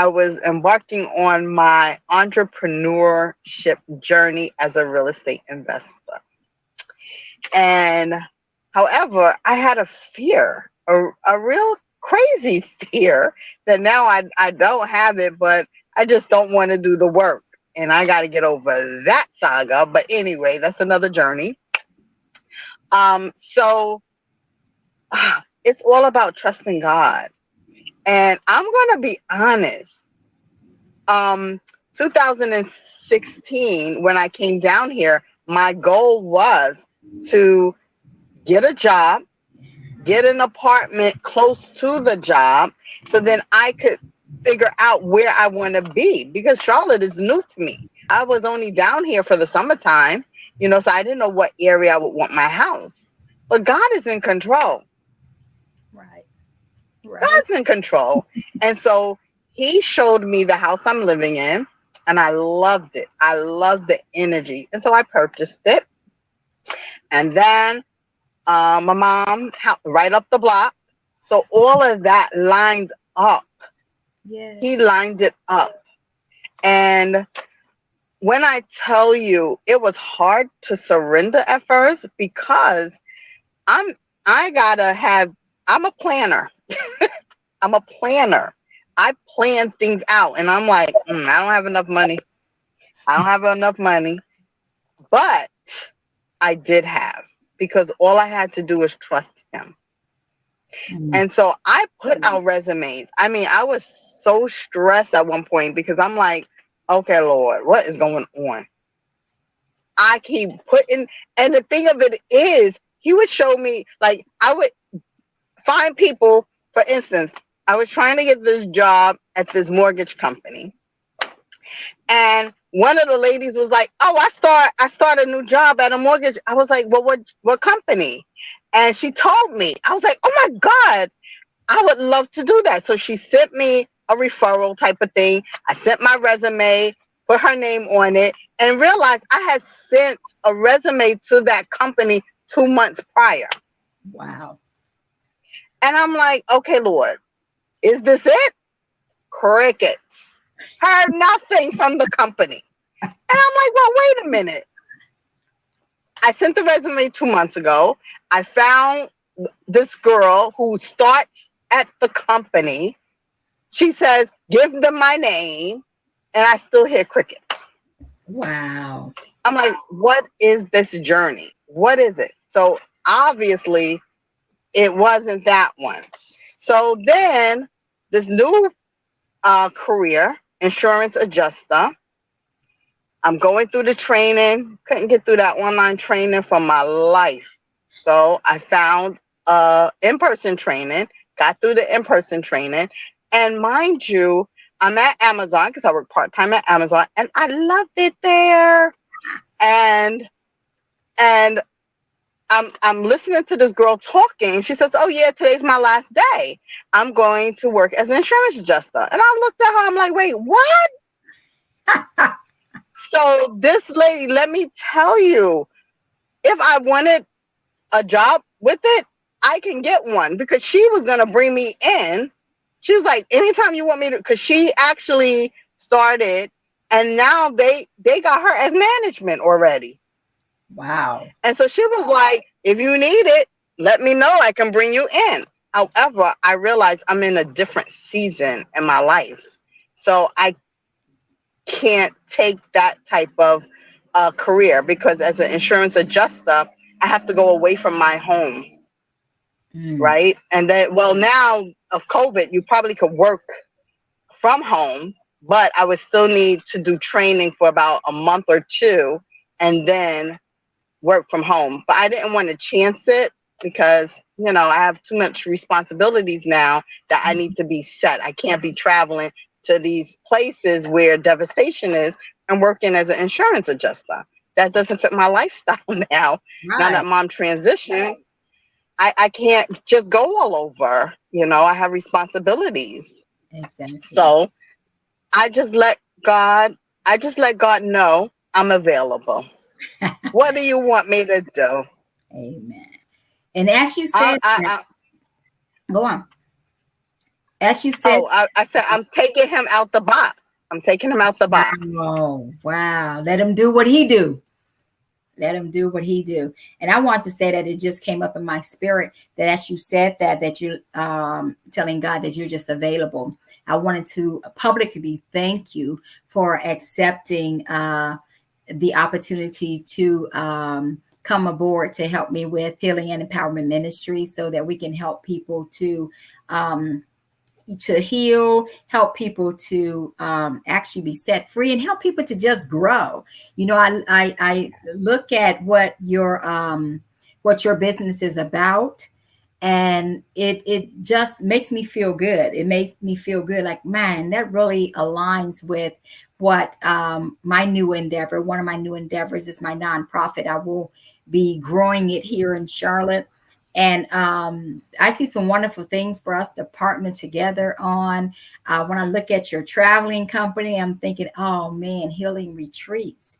was embarking on my entrepreneurship journey as a real estate investor. And however, I had a fear, a real crazy fear that now I don't have it, but I just don't want to do the work. And I got to get over that saga. But anyway, that's another journey. So it's all about trusting God. And I'm going to be honest. 2016, when I came down here, my goal was to get a job, get an apartment close to the job, so then I could figure out where I want to be, because Charlotte is new to me. I was only down here for the summertime, so I didn't know what area I would want my house. But God is in control. Right. God's in control. And so he showed me the house I'm living in, and I loved it. I loved the energy. And so I purchased it. And then my mom, right up the block. So all of that lined up. Yeah. He lined it up. And when I tell you, it was hard to surrender at first, because I'm a planner. I'm a planner. I plan things out, and I'm like, I don't have enough money. I don't have enough money. But I did have, because all I had to do was trust him. And so I put out resumes. I mean, I was so stressed at one point, because I'm like, okay, Lord, what is going on? I keep putting, and the thing of it is, he would show me, like, I would find people. For instance, I was trying to get this job at this mortgage company. And one of the ladies was like, oh, I start a new job at a mortgage. I was like, well, what company? And she told me. I was like, oh my God, I would love to do that. So she sent me a referral type of thing. I sent my resume, put her name on it, and realized I had sent a resume to that company 2 months prior. Wow. And I'm like, okay, Lord, is this it? Crickets. Heard nothing from the company. And I'm like, well, wait a minute. I sent the resume 2 months ago. I found this girl who starts at the company. She says, give them my name. And I still hear crickets. Wow. I'm like, what is this journey? What is it? So obviously, it wasn't that one. So then this new career, insurance adjuster. I'm going through the training. Couldn't get through that online training for my life. So I found in-person training, got through the in-person training. And mind you, I'm at Amazon, because I work part-time at Amazon, and I loved it there. And I'm listening to this girl talking. She says, oh yeah, today's my last day. I'm going to work as an insurance adjuster. And I looked at her, I'm like, wait, what? So this lady, let me tell you, if I wanted a job with it, I can get one, because she was going to bring me in. She was like, anytime you want me to, because she actually started, and now they got her as management already. Wow. And so she was like, if you need it, let me know. I can bring you in. However, I realized I'm in a different season in my life. So I can't take that type of career, because as an insurance adjuster, I have to go away from my home. Mm. Right. And then, well, now of COVID, you probably could work from home, but I would still need to do training for about a month or two and then work from home. But I didn't want to chance it, because, I have too much responsibilities now that I need to be set. I can't be traveling to these places where devastation is and working as an insurance adjuster. That doesn't fit my lifestyle now. Now Right. that mom transitioned, I can't just go all over. I have responsibilities. Exactly. So I just let God, know I'm available. What do you want me to do? Amen. And as you I, said I, that, I, go on. As you said, I said, I'm taking him out the box. I'm taking him out the box. wow, wow. Let him do what he do. Let him do what he do. And I want to say that it just came up in my spirit that as you said that you're telling God that you're just available. I wanted to publicly thank you for accepting the opportunity to come aboard to help me with Healing and Empowerment Ministry, so that we can help people um, to heal, help people to actually be set free, and help people to just grow. I look at what your business is about, and it just makes me feel good. It makes me feel good, like, man, that really aligns with what my new endeavor. One of my new endeavors is my nonprofit. I will be growing it here in Charlotte. And I see some wonderful things for us to partner together on. When I look at your traveling company, I'm thinking, oh man, healing retreats.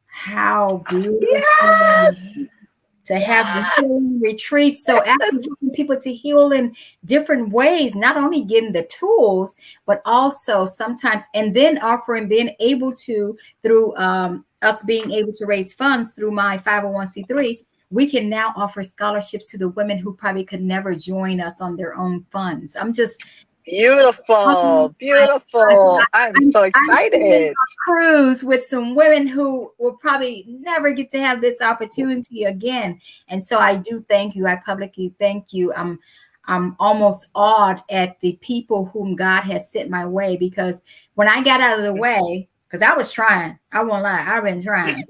How beautiful Yes. to have the Yes. healing retreats. So actually helping people to heal in different ways, not only getting the tools, but also sometimes, and then offering, being able to, through us being able to raise funds through my 501c3, we can now offer scholarships to the women who probably could never join us on their own funds. Oh Beautiful. my gosh. Beautiful. I'm so I'm sitting on excited. a cruise with some women who will probably never get to have this opportunity again. And so I do thank you. I publicly thank you. I'm almost awed at the people whom God has sent my way, because when I got out of the way, because I was trying, I won't lie, I've been trying.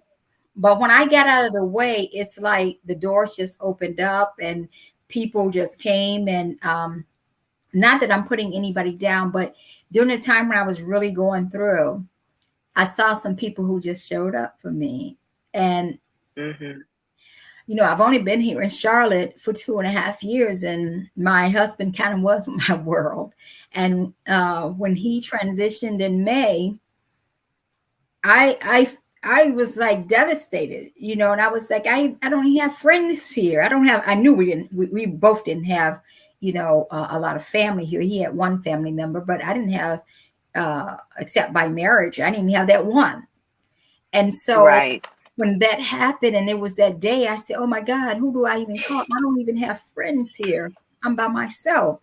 But when I got out of the way, it's like the doors just opened up and people just came. And not that I'm putting anybody down, but during the time when I was really going through, I saw some people who just showed up for me. And, Hmm. I've only been here in Charlotte for 2.5 years, and my husband kind of was my world. And when he transitioned in May, I was like devastated, and I was like, I don't even have friends here. I knew we both didn't have, a lot of family here. He had one family member, but I didn't have, except by marriage, I didn't even have that one. And so Right. when that happened and it was that day, I said, oh my God, who do I even call? I don't even have friends here. I'm by myself.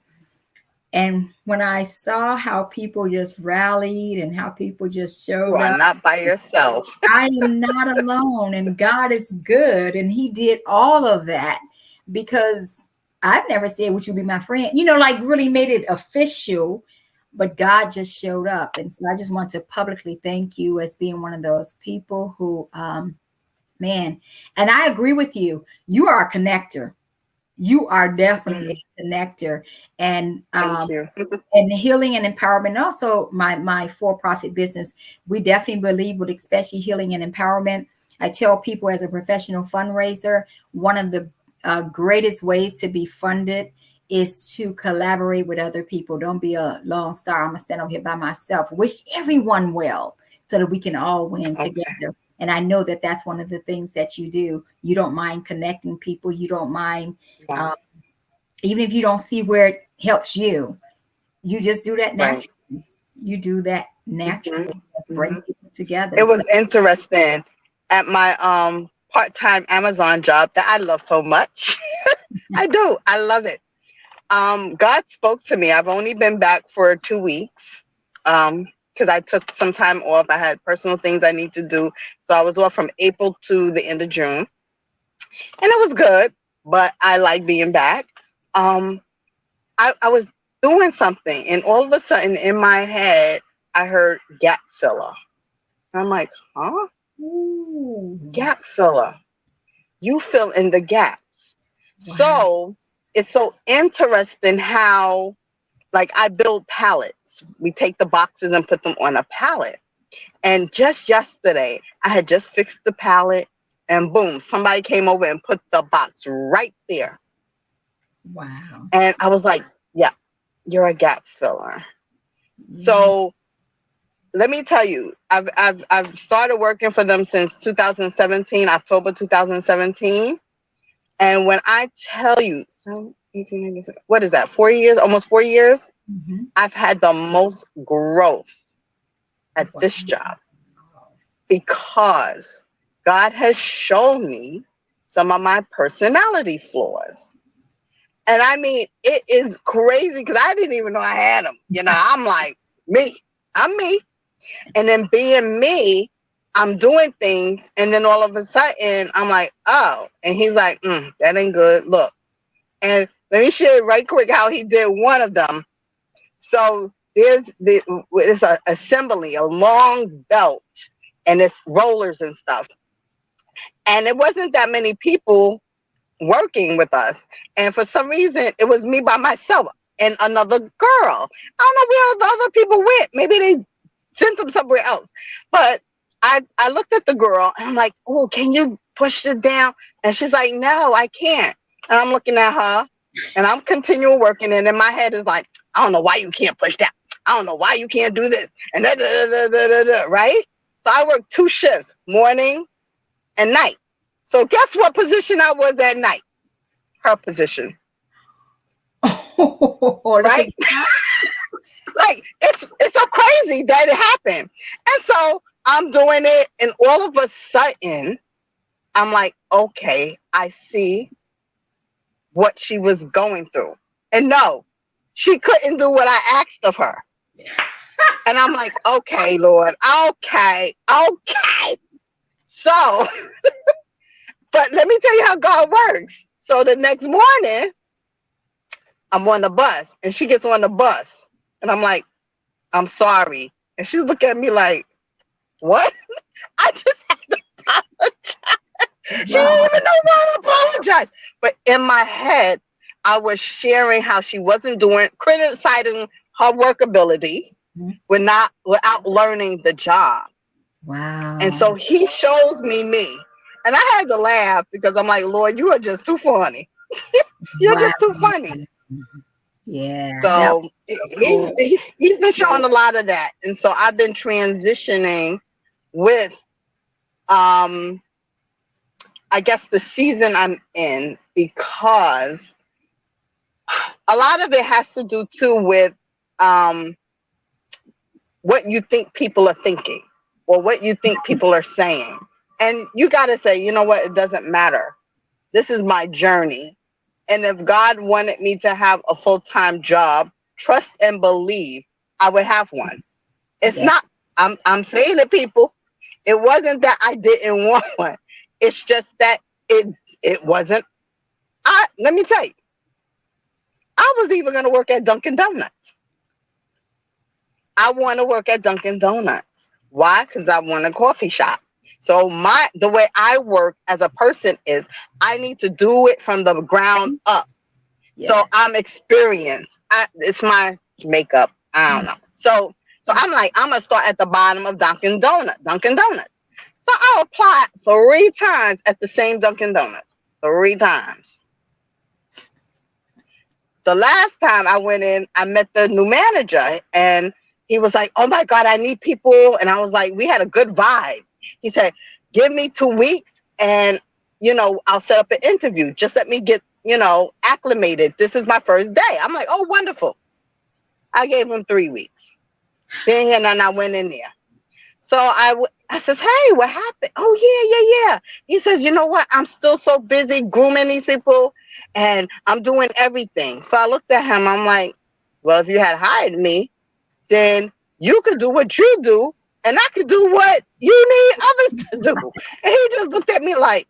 And when I saw how people just rallied and how people just You showed are up, not by yourself. I am not alone, and God is good, and He did all of that, because I've never said, would you be my friend? Like really made it official, but God just showed up. And so I just want to publicly thank you as being one of those people who, man, and I agree with you. You are a connector. You are definitely Mhm. a connector. And Thank you. and healing and empowerment. Also, my for-profit business, we definitely believe with especially healing and empowerment. I tell people, as a professional fundraiser, one of the greatest ways to be funded is to collaborate with other people. Don't be a lone star. I'm gonna stand over here by myself. Wish everyone well, so that we can all win Okay. together. And I know that that's one of the things that you do. You don't mind connecting people. You don't mind Wow. even if you don't see where it helps you, you just do that Right. naturally. You do that Hmm. naturally. Let's bring Hmm. people together. It So, was interesting at my part-time Amazon job that I love so much. I do. I love it. God spoke to me. I've only been back for 2 weeks. Because I took some time off. I had personal things I need to do. So I was off from April to the end of June. And it was good, but I like being back. Um, I was doing something, and all of a sudden in my head, I heard gap filler. And I'm like, huh? ooh, Gap filler. You fill in the gaps. wow. So it's so interesting how, like, I build pallets. We take the boxes and put them on a pallet. And just yesterday, I had just fixed the pallet, and boom, somebody came over and put the box right there. Wow. And I was like, yeah, you're a gap filler. Yeah. So let me tell you, I've started working for them since 2017, October 2017. And when I tell you, so 18, what is that? 4 years, almost 4 years. Mhm. I've had the most growth at Wow. this job because God has shown me some of my personality flaws. And I mean, it is crazy because I didn't even know I had them. I'm like, me, I'm me. And then being me, I'm doing things. And then all of a sudden, I'm like, oh. And he's like, that ain't good. Look. And let me share right quick how he did one of them. So it's an assembly, a long belt, and it's rollers and stuff. And it wasn't that many people working with us. And for some reason, it was me by myself and another girl. I don't know where the other people went. Maybe they sent them somewhere else. But I looked at the girl and I'm like, oh, can you push it down? And she's like, no, I can't. And I'm looking at her and I'm continuing working. And in my head is like, I don't know why you can't push that. I don't know why you can't do this. And right? So I worked 2 shifts, morning and night. So guess what position I was at night? Her position. Oh, look at Right? Like it's so crazy that it happened. And so I'm doing it, and all of a sudden I'm like, okay, I see what she was going through. And no, she couldn't do what I asked of her. And I'm like, okay, Lord, okay. So, but let me tell you how God works. So the next morning, I'm on the bus, and she gets on the bus, and I'm like, I'm sorry. And she's looking at me like, what? I just had to apologize. She didn't even know why I apologized. But in my head, I was sharing how she wasn't doing, criticizing her work ability without learning the job. wow. And so he shows me. And I had to laugh because I'm like, Lord, you are just too funny. You're Wow. just too funny. Yeah. That So he's been showing a lot of that. And so I've been transitioning with I guess the season I'm in, because a lot of it has to do too with what you think people are thinking or what you think people are saying. And you got to say, you know what, it doesn't matter. This is my journey. And if God wanted me to have a full-time job, trust and believe I would have one. It's yeah. not, I'm saying to people, it wasn't that I didn't want one. It's just that it wasn't. Let me tell you, I was even going to work at Dunkin' Donuts. I want to work at Dunkin' Donuts. Why? Because I want a coffee shop. So the way I work as a person is I need to do it from the ground up. Yeah. So I'm experienced. It's my makeup. I don't know. So I'm like, I'm gonna start at the bottom of Dunkin' Donuts. So I'll apply 3 times at the same Dunkin' Donuts. 3 times. The last time I went in, I met the new manager, and he was like, oh my God, I need people. And I was like, we had a good vibe. He said, give me 2 weeks and, I'll set up an interview. Just let me get acclimated. This is my first day. I'm like, oh, wonderful. I gave him 3 weeks. Then and I went in there. So I says, hey, what happened? Oh, yeah. He says, you know what? I'm still so busy grooming these people and I'm doing everything. So I looked at him. I'm like, well, if you had hired me, then you could do what you do and I could do what you need others to do. And he just looked at me like,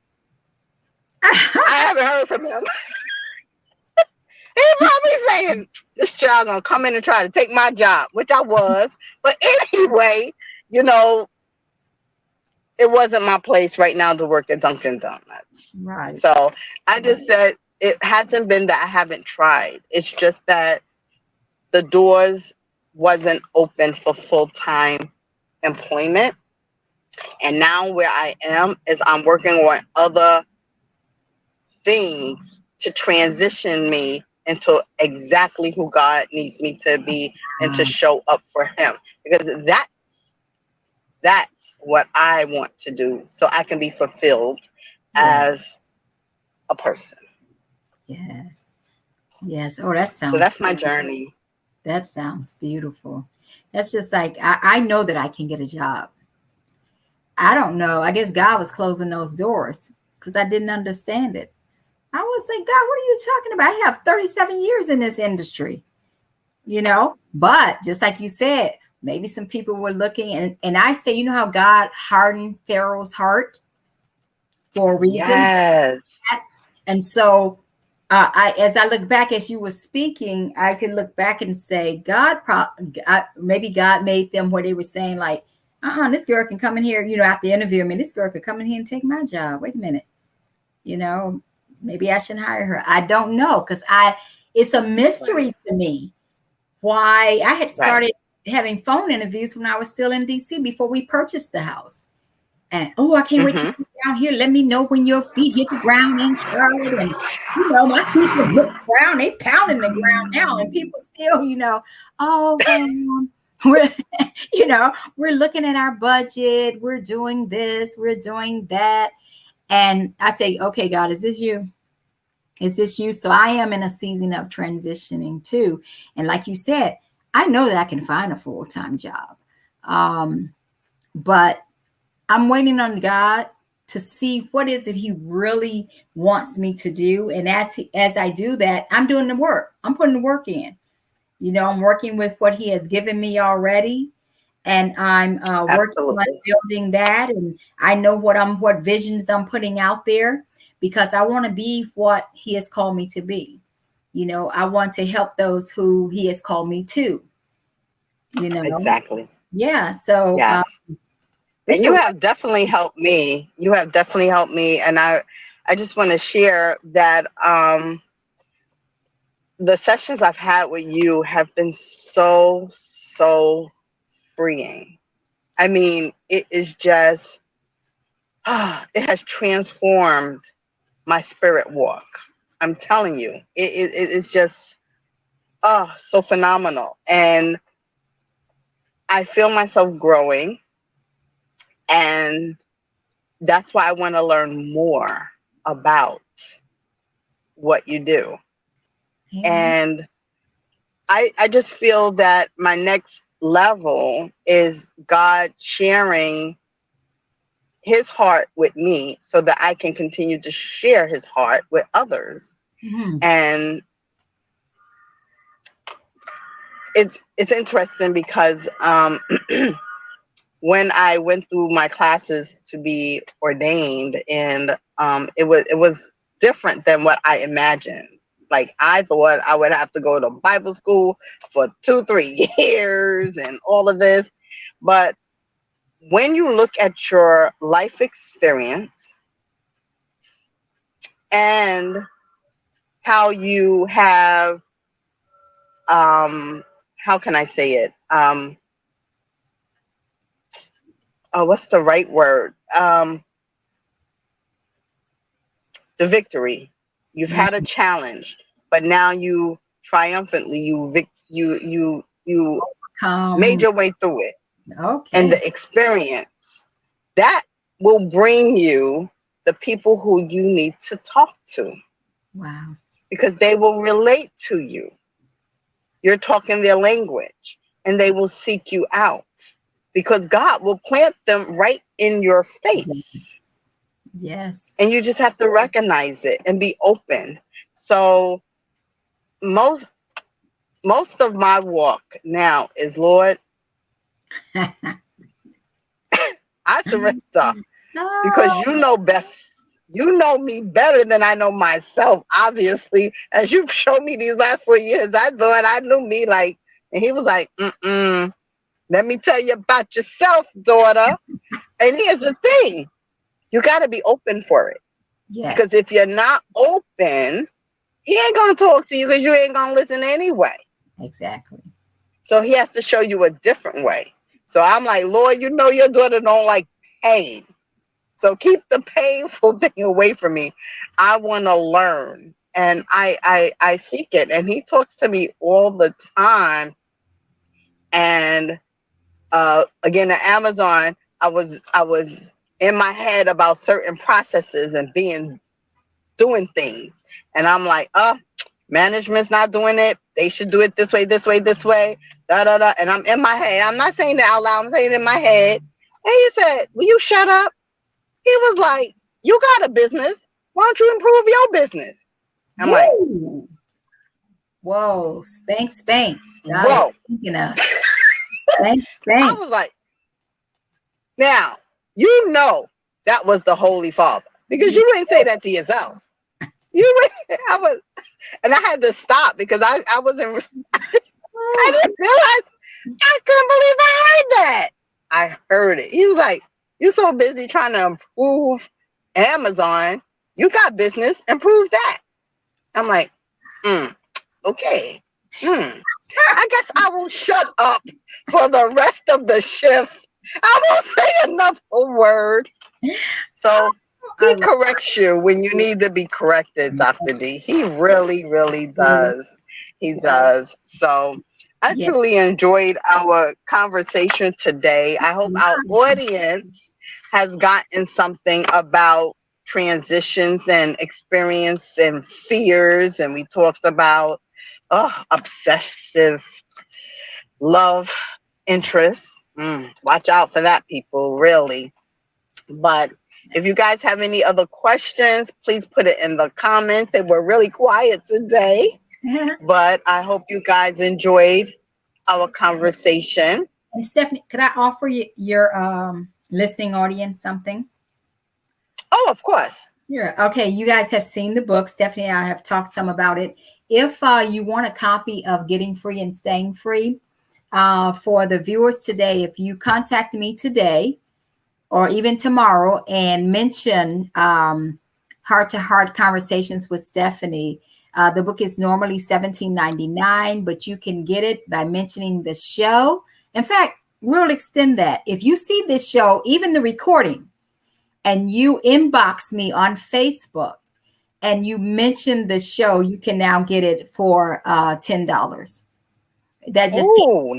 I haven't heard from him. He probably saying, this child gonna come in and try to take my job, which I was. But anyway, it wasn't my place right now to work at Dunkin' Donuts. Right. So I just said it hasn't been that I haven't tried. It's just that the doors wasn't open for full-time employment. And now where I am is I'm working on other things to transition me into exactly who God needs me to be and to show up for him. Because that's what I want to do so I can be fulfilled as a person. Yes. Oh, that sounds. So that's my journey. That sounds beautiful. That's just like, I know that I can get a job. I don't know. I guess God was closing those doors because I didn't understand it. I was like, God, what are you talking about? I have 37 years in this industry, but just like you said, maybe some people were looking and I say, how God hardened Pharaoh's heart for a reason. Yes. And so as I look back, as you were speaking, I can look back and say, maybe God made them where they were saying like, this girl can come in here, after interviewing me, this girl could come in here and take my job. Wait a minute. Maybe I shouldn't hire her. I don't know. Cause it's a mystery to me why I had started having phone interviews when I was still in DC before we purchased the house. And, I can't wait to get down here. Let me know when your feet hit the ground in Charlotte. And, my feet have hit the ground. They pounding the ground now. And people still, we're looking at our budget. We're doing this. We're doing that. And I say, okay, God, is this you? Is this you? So I am in a season of transitioning too. And like you said, I know that I can find a full-time job. But I'm waiting on God to see what is it he really wants me to do. And as I do that, I'm doing the work. I'm putting the work in. I'm working with what he has given me already. And I'm working on building that. And I know what visions I'm putting out there because I want to be what he has called me to be. I want to help those who he has called me to, Exactly. Yeah. So, yes. And you have definitely helped me. And I just want to share that the sessions I've had with you have been so freeing. I mean, it is just, it has transformed my spirit walk. I'm telling you, it is just, so phenomenal. And I feel myself growing. And that's why I want to learn more about what you do. And I just feel that my next level is God sharing his heart with me so that I can continue to share his heart with others. And it's interesting because when I went through my classes to be ordained, and it was different than what I imagined. Like I thought I would have to go to Bible school for 2-3 years and all of this. But when you look at your life experience and how you have, how can I say it? What's the right word? The victory. You've had a challenge, but now you triumphantly you made your way through it. Okay. And the experience that will bring you the people who you need to talk to. Wow. because they will relate to you. You're talking their language, and they will seek you out because God will plant them right in your face. Yes. Yes. And you just have to recognize it and be open. So most most of my walk now is, Lord, I surrender because Oh, you know best. You know me better than I know myself, obviously. As you've shown me these last 4 years, I thought I knew me like, and he was like, let me tell you about yourself, daughter. And here's the thing, you got to be open for it. Because yes, if you're not open, he ain't going to talk to you because you ain't going to listen anyway. exactly. So he has to show you a different way. So I'm like, Lord, you know your daughter don't like pain. So keep the painful thing away from me. I want to learn. And I seek it. And he talks to me all the time. And again, at Amazon, I was in my head about certain processes and doing things. And I'm like, management's not doing it. They should do it this way, this way, this way. Da da da. And I'm in my head. I'm not saying it out loud. I'm saying it in my head. And he said, will you shut up? He was like, you got a business. Why don't you improve your business? I'm like, Woo! Whoa, spank, spank. God whoa. is thinking us. Spank, I spank. was like, now, you know that was the Holy Father. Because Yeah. you wouldn't say that to yourself. You would, I was, and I had to stop because I wasn't, I Oh, didn't realize, I couldn't believe I heard that. I heard it. He was like, you so busy trying to improve Amazon, you got business, improve that. I'm like, okay. I guess I will shut up for the rest of the shift. I won't say another word. So I he love corrects you when you need to be corrected, Dr. D. He really, really you. does. He does. So I Yeah. truly enjoyed our conversation today. I hope our audience has gotten something about transitions and experience and fears. And we talked about obsessive love interest. Watch out for that, people, really. But if you guys have any other questions, please put it in the comments. They were really quiet today, but I hope you guys enjoyed our conversation. And Stephanie, could I offer you your listening audience something? Oh, of course. Sure. Okay, you guys have seen the book. Stephanie and I have talked some about it. If you want a copy of Getting Free and Staying Free, for the viewers today, if you contact me today or even tomorrow and mention Heart to Heart Conversations with Stephanie, the book is normally $17.99, but you can get it by mentioning the show. In fact, we'll extend that. If you see this show, even the recording, and you inbox me on Facebook and you mention the show, you can now get it for $10. That just Oh,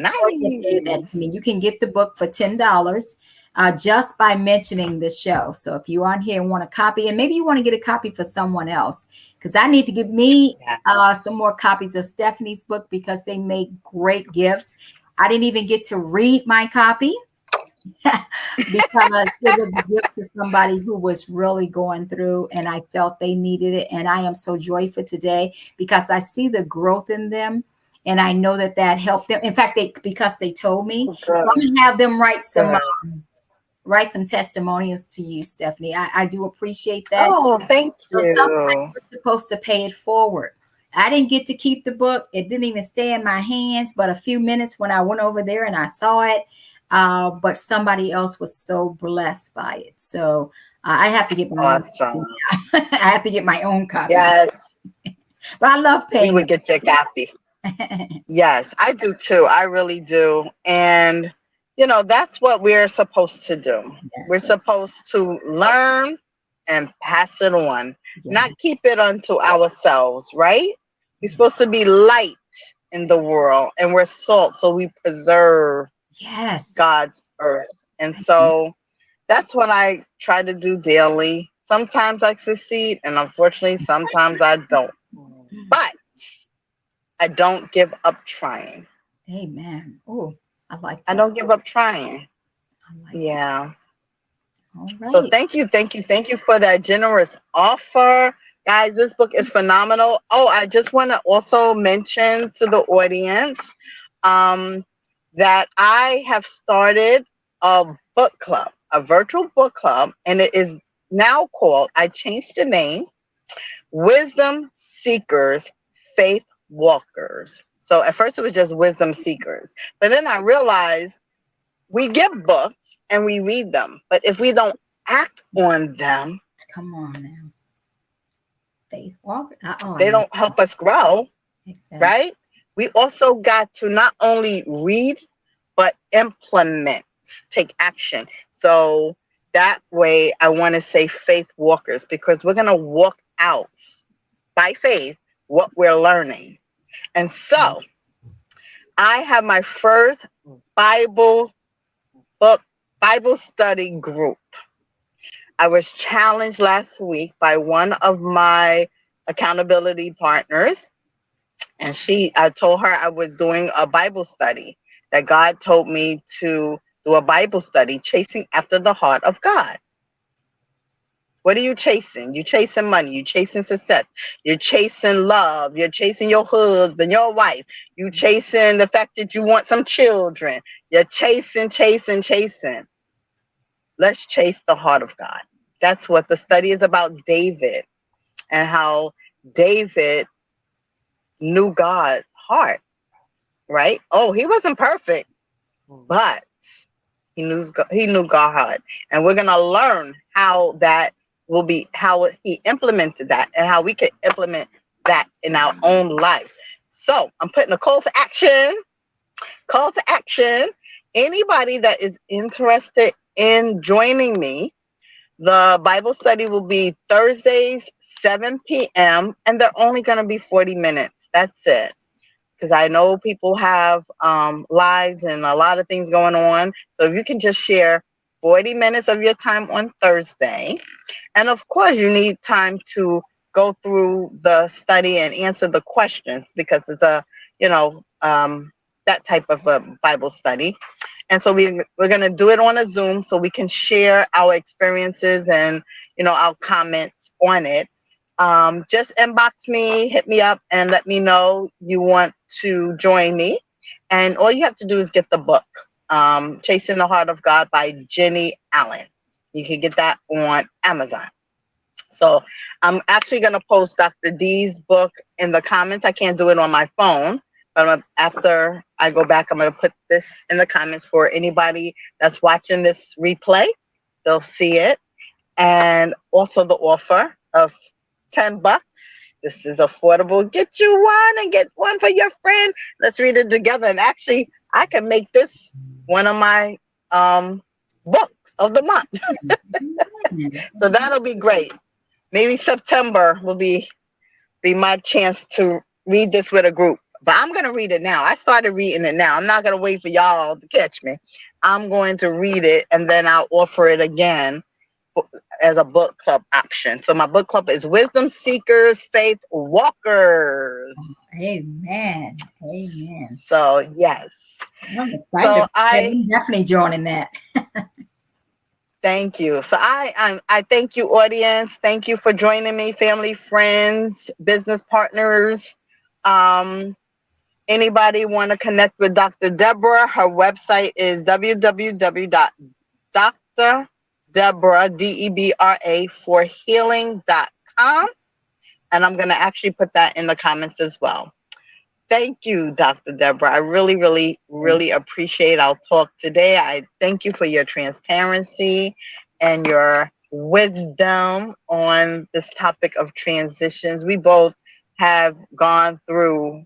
gave that nice. to me. You can get the book for $10 just by mentioning the show. So if you're on here and want a copy, and maybe you want to get a copy for someone else, because I need to give me some more copies of Stephanie's book because they make great gifts. I didn't even get to read my copy because it was a gift to somebody who was really going through and I felt they needed it. And I am so joyful today because I see the growth in them. And I know that that helped them. In fact, because they told me, so I'm Good, gonna have them good. write some testimonials to you, Stephanie. I do appreciate that. Oh, thank So sometimes you. we're supposed to pay it forward. I didn't get to keep the book. It didn't even stay in my hands, but a few minutes when I went over there and I saw it. But somebody else was so blessed by it. So I have to get my own Awesome. copy. I have to get my own copy. Yes, But I love we paying would get your copy. it. Yes, I do too. I really do. And, that's what we're supposed to do. We're Yes. supposed to learn and pass it on, Yeah. not keep it unto ourselves, right? We're supposed to be light in the world and we're salt, so we preserve Yes. God's earth. And so that's what I try to do daily. Sometimes I succeed, and unfortunately, sometimes I don't. But I don't give up trying. Amen. Oh, I like I that. don't give up trying. I like that. Yeah. All So right. thank you for that generous offer. Guys, this book is phenomenal. Oh, I just want to also mention to the audience um, that I have started a book club, a virtual book club, and it is now called, I changed the name, Wisdom Seekers, Faith Walkers. So at first it was just Wisdom Seekers, but then I realized we get books and we read them, but if we don't act on them, Come on now. Faith walk. Oh, I they love don't help us grow, it. Exactly. right? We also got to not only read, but implement, take action. So that way, I want to say faith walkers, because we're going to walk out by faith what we're learning. And so I have my first Bible book, Bible study group. I was challenged last week by one of my accountability partners, and I told her I was doing a Bible study, that God told me to do a Bible study, chasing after the heart of God. What are you chasing? You're chasing money. You're chasing success. You're chasing love. You're chasing your husband, your wife. You're chasing the fact that you want some children. You're chasing, chasing, chasing. Let's chase the heart of God. That's what the study is about, David, and how David knew God's heart, right? Oh, he wasn't perfect, but he knew God's heart. And we're gonna learn how that will be, how he implemented that, and how we can implement that in our own lives. So I'm putting a call to action. Call to action. Anybody that is interested in joining me, the Bible study will be Thursdays, 7 p.m., and they're only going to be 40 minutes. That's it. Because I know people have lives and a lot of things going on. So if you can just share 40 minutes of your time on Thursday. And of course, you need time to go through the study and answer the questions, because it's that type of a Bible study. And so we're going to do it on a Zoom, so we can share our experiences and, our comments on it. Just inbox me, hit me up, and let me know you want to join me. And all you have to do is get the book, Chasing the Heart of God by Jenny Allen. You can get that on Amazon. So I'm actually going to post Dr. D's book in the comments. I can't do it on my phone, but after I go back, I'm going to put this in the comments for anybody that's watching this replay. They'll see it. And also the offer of $10. This is affordable. Get you one and get one for your friend. Let's read it together. And actually, I can make this one of my books of the month. So that'll be great. Maybe September will be my chance to read this with a group. But I'm going to read it now. I started reading it now. I'm not going to wait for y'all to catch me. I'm going to read it, and then I'll offer it again as a book club option. So my book club is Wisdom Seekers, Faith Walkers. Amen. Amen. So yes. I'm excited. I'm definitely joining that. Thank you. So I thank you, audience. Thank you for joining me, family, friends, business partners. Anybody want to connect with Dr. Debra? Her website is www.drdebra4healing.com. And I'm going to actually put that in the comments as well. Thank you, Dr. Debra. I really, really, really appreciate our talk today. I thank you for your transparency and your wisdom on this topic of transitions. We both have gone through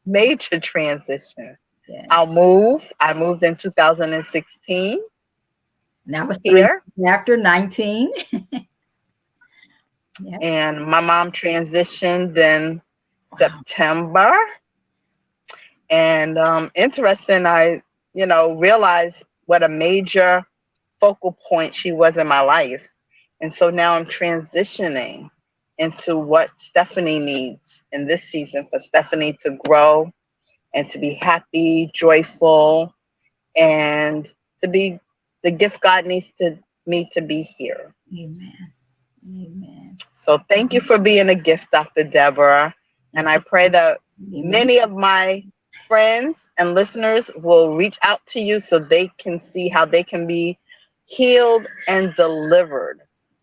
major transition. Yes. I moved in 2016. That was here after 19. Yep. And my mom transitioned in September. And interesting, I realized what a major focal point she was in my life. And so now I'm transitioning into what Stephanie needs in this season for Stephanie to grow and to be happy, joyful, and to be the gift God needs me to be here. Amen. Amen. So thank you for being a gift, Dr. Deborah. And I pray that Amen. many of my friends and listeners will reach out to you so they can see how they can be healed and delivered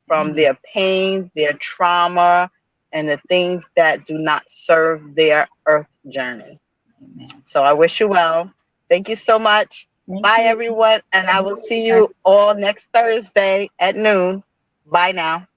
from their pain, their trauma, and the things that do not serve their earth journey. Amen. So I wish you well. Thank you so much. Thank Bye, you. everyone. And I will see you all next Thursday at noon. Bye now.